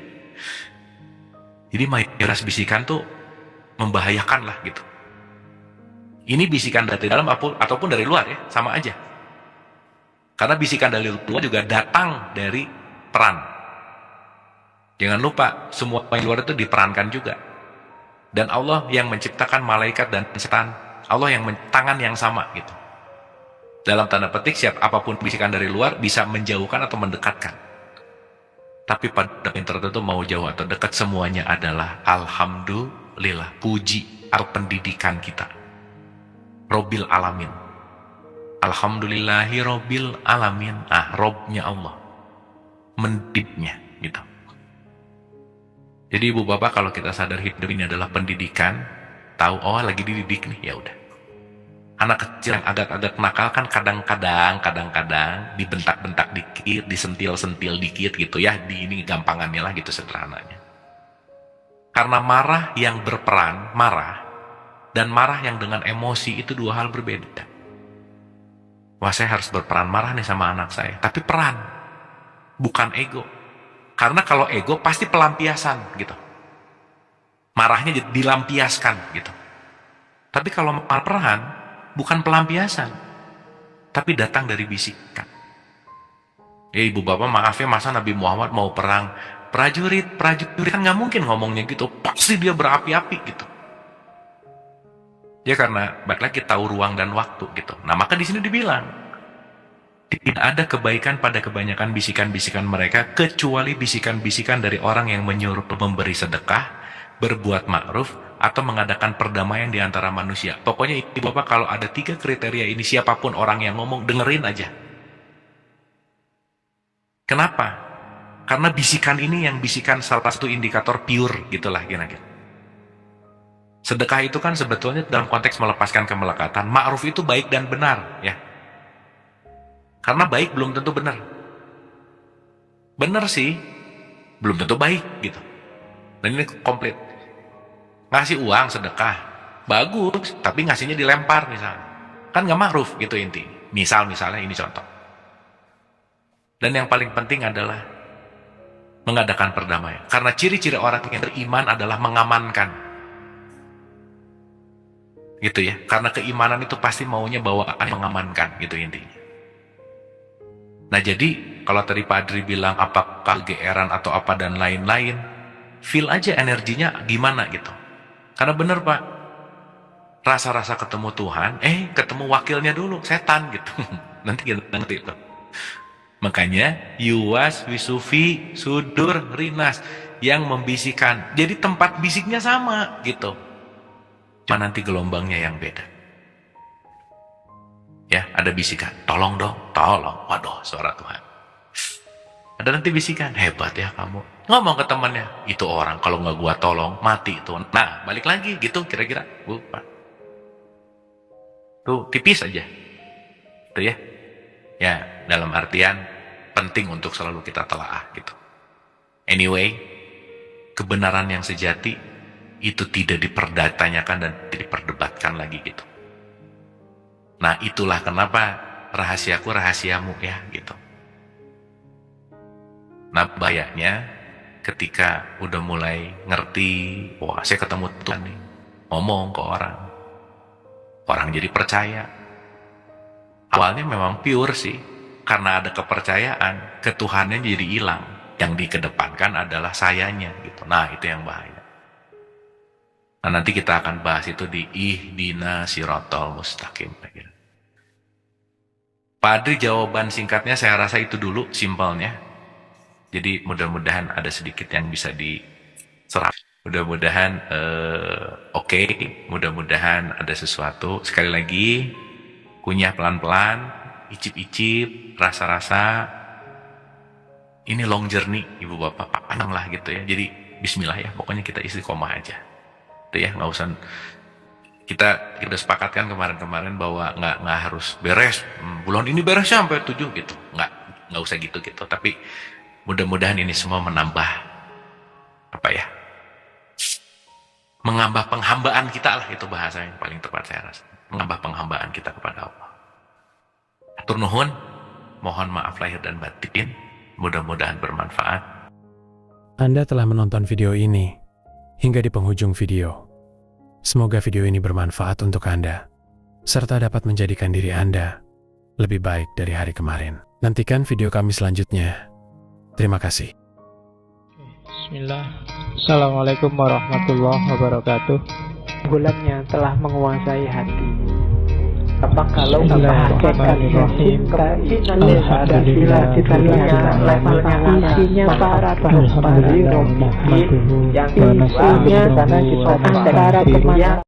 Jadi mayoritas bisikan tuh membahayakan lah gitu. Ini bisikan dari dalam ataupun dari luar ya, sama aja. Karena bisikan dari luar juga datang dari peran. Jangan lupa, semua yang luar itu diperankan juga. Dan Allah yang menciptakan malaikat dan setan, Allah yang tangan yang sama gitu. Dalam tanda petik, apapun bisikan dari luar bisa menjauhkan atau mendekatkan. Tapi pada yang tertentu mau jauh atau dekat, semuanya adalah alhamdulillah, puji al pendidikan kita. Robbil alamin. Alhamdulillahi robbil alamin. Robnya Allah. Mendidiknya gitu. Jadi ibu bapak, kalau kita sadar hidup ini adalah pendidikan, tahu lagi dididik nih, ya udah. Anak kecil yang agak-agak nakal kan kadang-kadang dibentak-bentak dikit, disentil-sentil dikit gitu ya, ini gampangannya lah gitu, sederhananya. Karena marah yang berperan, dan marah yang dengan emosi itu dua hal berbeda. Wah, saya harus berperan marah nih sama anak saya, tapi peran, bukan ego. Karena kalau ego pasti pelampiasan gitu. Marahnya dilampiaskan gitu. Tapi kalau peran bukan pelampiasan, tapi datang dari bisikan. Ya ibu bapak, maaf ya, masa Nabi Muhammad mau perang, prajurit kan nggak mungkin ngomongnya gitu. Pasti dia berapi-api gitu. Ya karena balik lagi tahu ruang dan waktu gitu. Nah maka di sini dibilang, tidak ada kebaikan pada kebanyakan bisikan-bisikan mereka, kecuali bisikan-bisikan dari orang yang menyuruh memberi sedekah, berbuat ma'ruf, atau mengadakan perdamaian di antara manusia. Pokoknya ibu bapak, kalau ada 3 kriteria ini, siapapun orang yang ngomong, dengerin aja. Kenapa? Karena bisikan ini yang bisikan salah satu indikator pure gitulah kira-kira. Sedekah itu kan sebetulnya dalam konteks melepaskan kemelekatan. Ma'ruf itu baik dan benar ya. Karena baik belum tentu benar. Benar sih, belum tentu baik gitu. Dan ini komplit. Ngasih uang sedekah, bagus, tapi ngasihnya dilempar misalnya. Kan nggak ma'ruf gitu inti. Misalnya ini contoh. Dan yang paling penting adalah mengadakan perdamaian. Karena ciri-ciri orang yang beriman adalah mengamankan. Gitu ya. Karena keimanan itu pasti maunya bawaan mengamankan gitu intinya. Nah jadi kalau tadi Pak Adri bilang apakah geeran atau apa dan lain-lain, feel aja energinya gimana gitu. Karena bener Pak, rasa-rasa ketemu Tuhan, ketemu wakilnya dulu, setan gitu. Nanti kita ngerti itu. Makanya yuwas wisufi sudur rinas, yang membisikkan. Jadi tempat bisiknya sama gitu. Cuma nanti gelombangnya yang beda. Ya, ada bisikan, tolong dong, tolong. Waduh, suara Tuhan. Ada nanti bisikan, hebat ya kamu. Ngomong ke temannya, itu orang kalau nggak gua tolong, mati tuh. Nah, balik lagi gitu kira-kira. Pak. Tuh, tipis aja. Itu ya. Ya, dalam artian penting untuk selalu kita telaah gitu. Anyway, kebenaran yang sejati itu tidak dipertanyakan dan tidak diperdebatkan lagi gitu. Nah itulah kenapa rahasiaku rahasiamu ya gitu. Nah bahayanya ketika udah mulai ngerti, wah saya ketemu Tuhan nih, ngomong ke orang jadi percaya. Awalnya memang pure sih, karena ada kepercayaan, ketuhannya jadi hilang. Yang dikedepankan adalah sayanya gitu. Nah, itu yang bahaya. Nah, nanti kita akan bahas itu di Ihdina Sirotol Mustaqim. Pak Adri, jawaban singkatnya saya rasa itu dulu, simpelnya. Jadi mudah-mudahan ada sedikit yang bisa diserap. Mudah-mudahan oke. Mudah-mudahan ada sesuatu. Sekali lagi, kunyah pelan-pelan, icip-icip, rasa-rasa. Ini long journey, ibu bapak, panjang lah gitu ya. Jadi bismillah ya, pokoknya kita istiqomah aja. Itu ya, nggak usah. Kita sepakatkan kemarin-kemarin bahwa nggak harus beres. Bulan ini beres sampai 7 gitu. Nggak usah gitu. Tapi mudah-mudahan ini semua menambah apa ya? Menambah penghambaan kita lah, itu bahasa yang paling tepat saya rasa. Menambah penghambaan kita kepada Allah. Atur nuhun, mohon maaf lahir dan batin. Mudah-mudahan bermanfaat. Anda telah menonton video ini hingga di penghujung video. Semoga video ini bermanfaat untuk Anda, serta dapat menjadikan diri Anda lebih baik dari hari kemarin. Nantikan video kami selanjutnya. Terima kasih. Bismillah. Assalamualaikum warahmatullahi wabarakatuh. Bulannya telah menguasai hati. Apa kalau kita hakikatnya cinta ini Pancasila kita lihat levelnya isinya para bahasa yang isinya antara kemanusiaan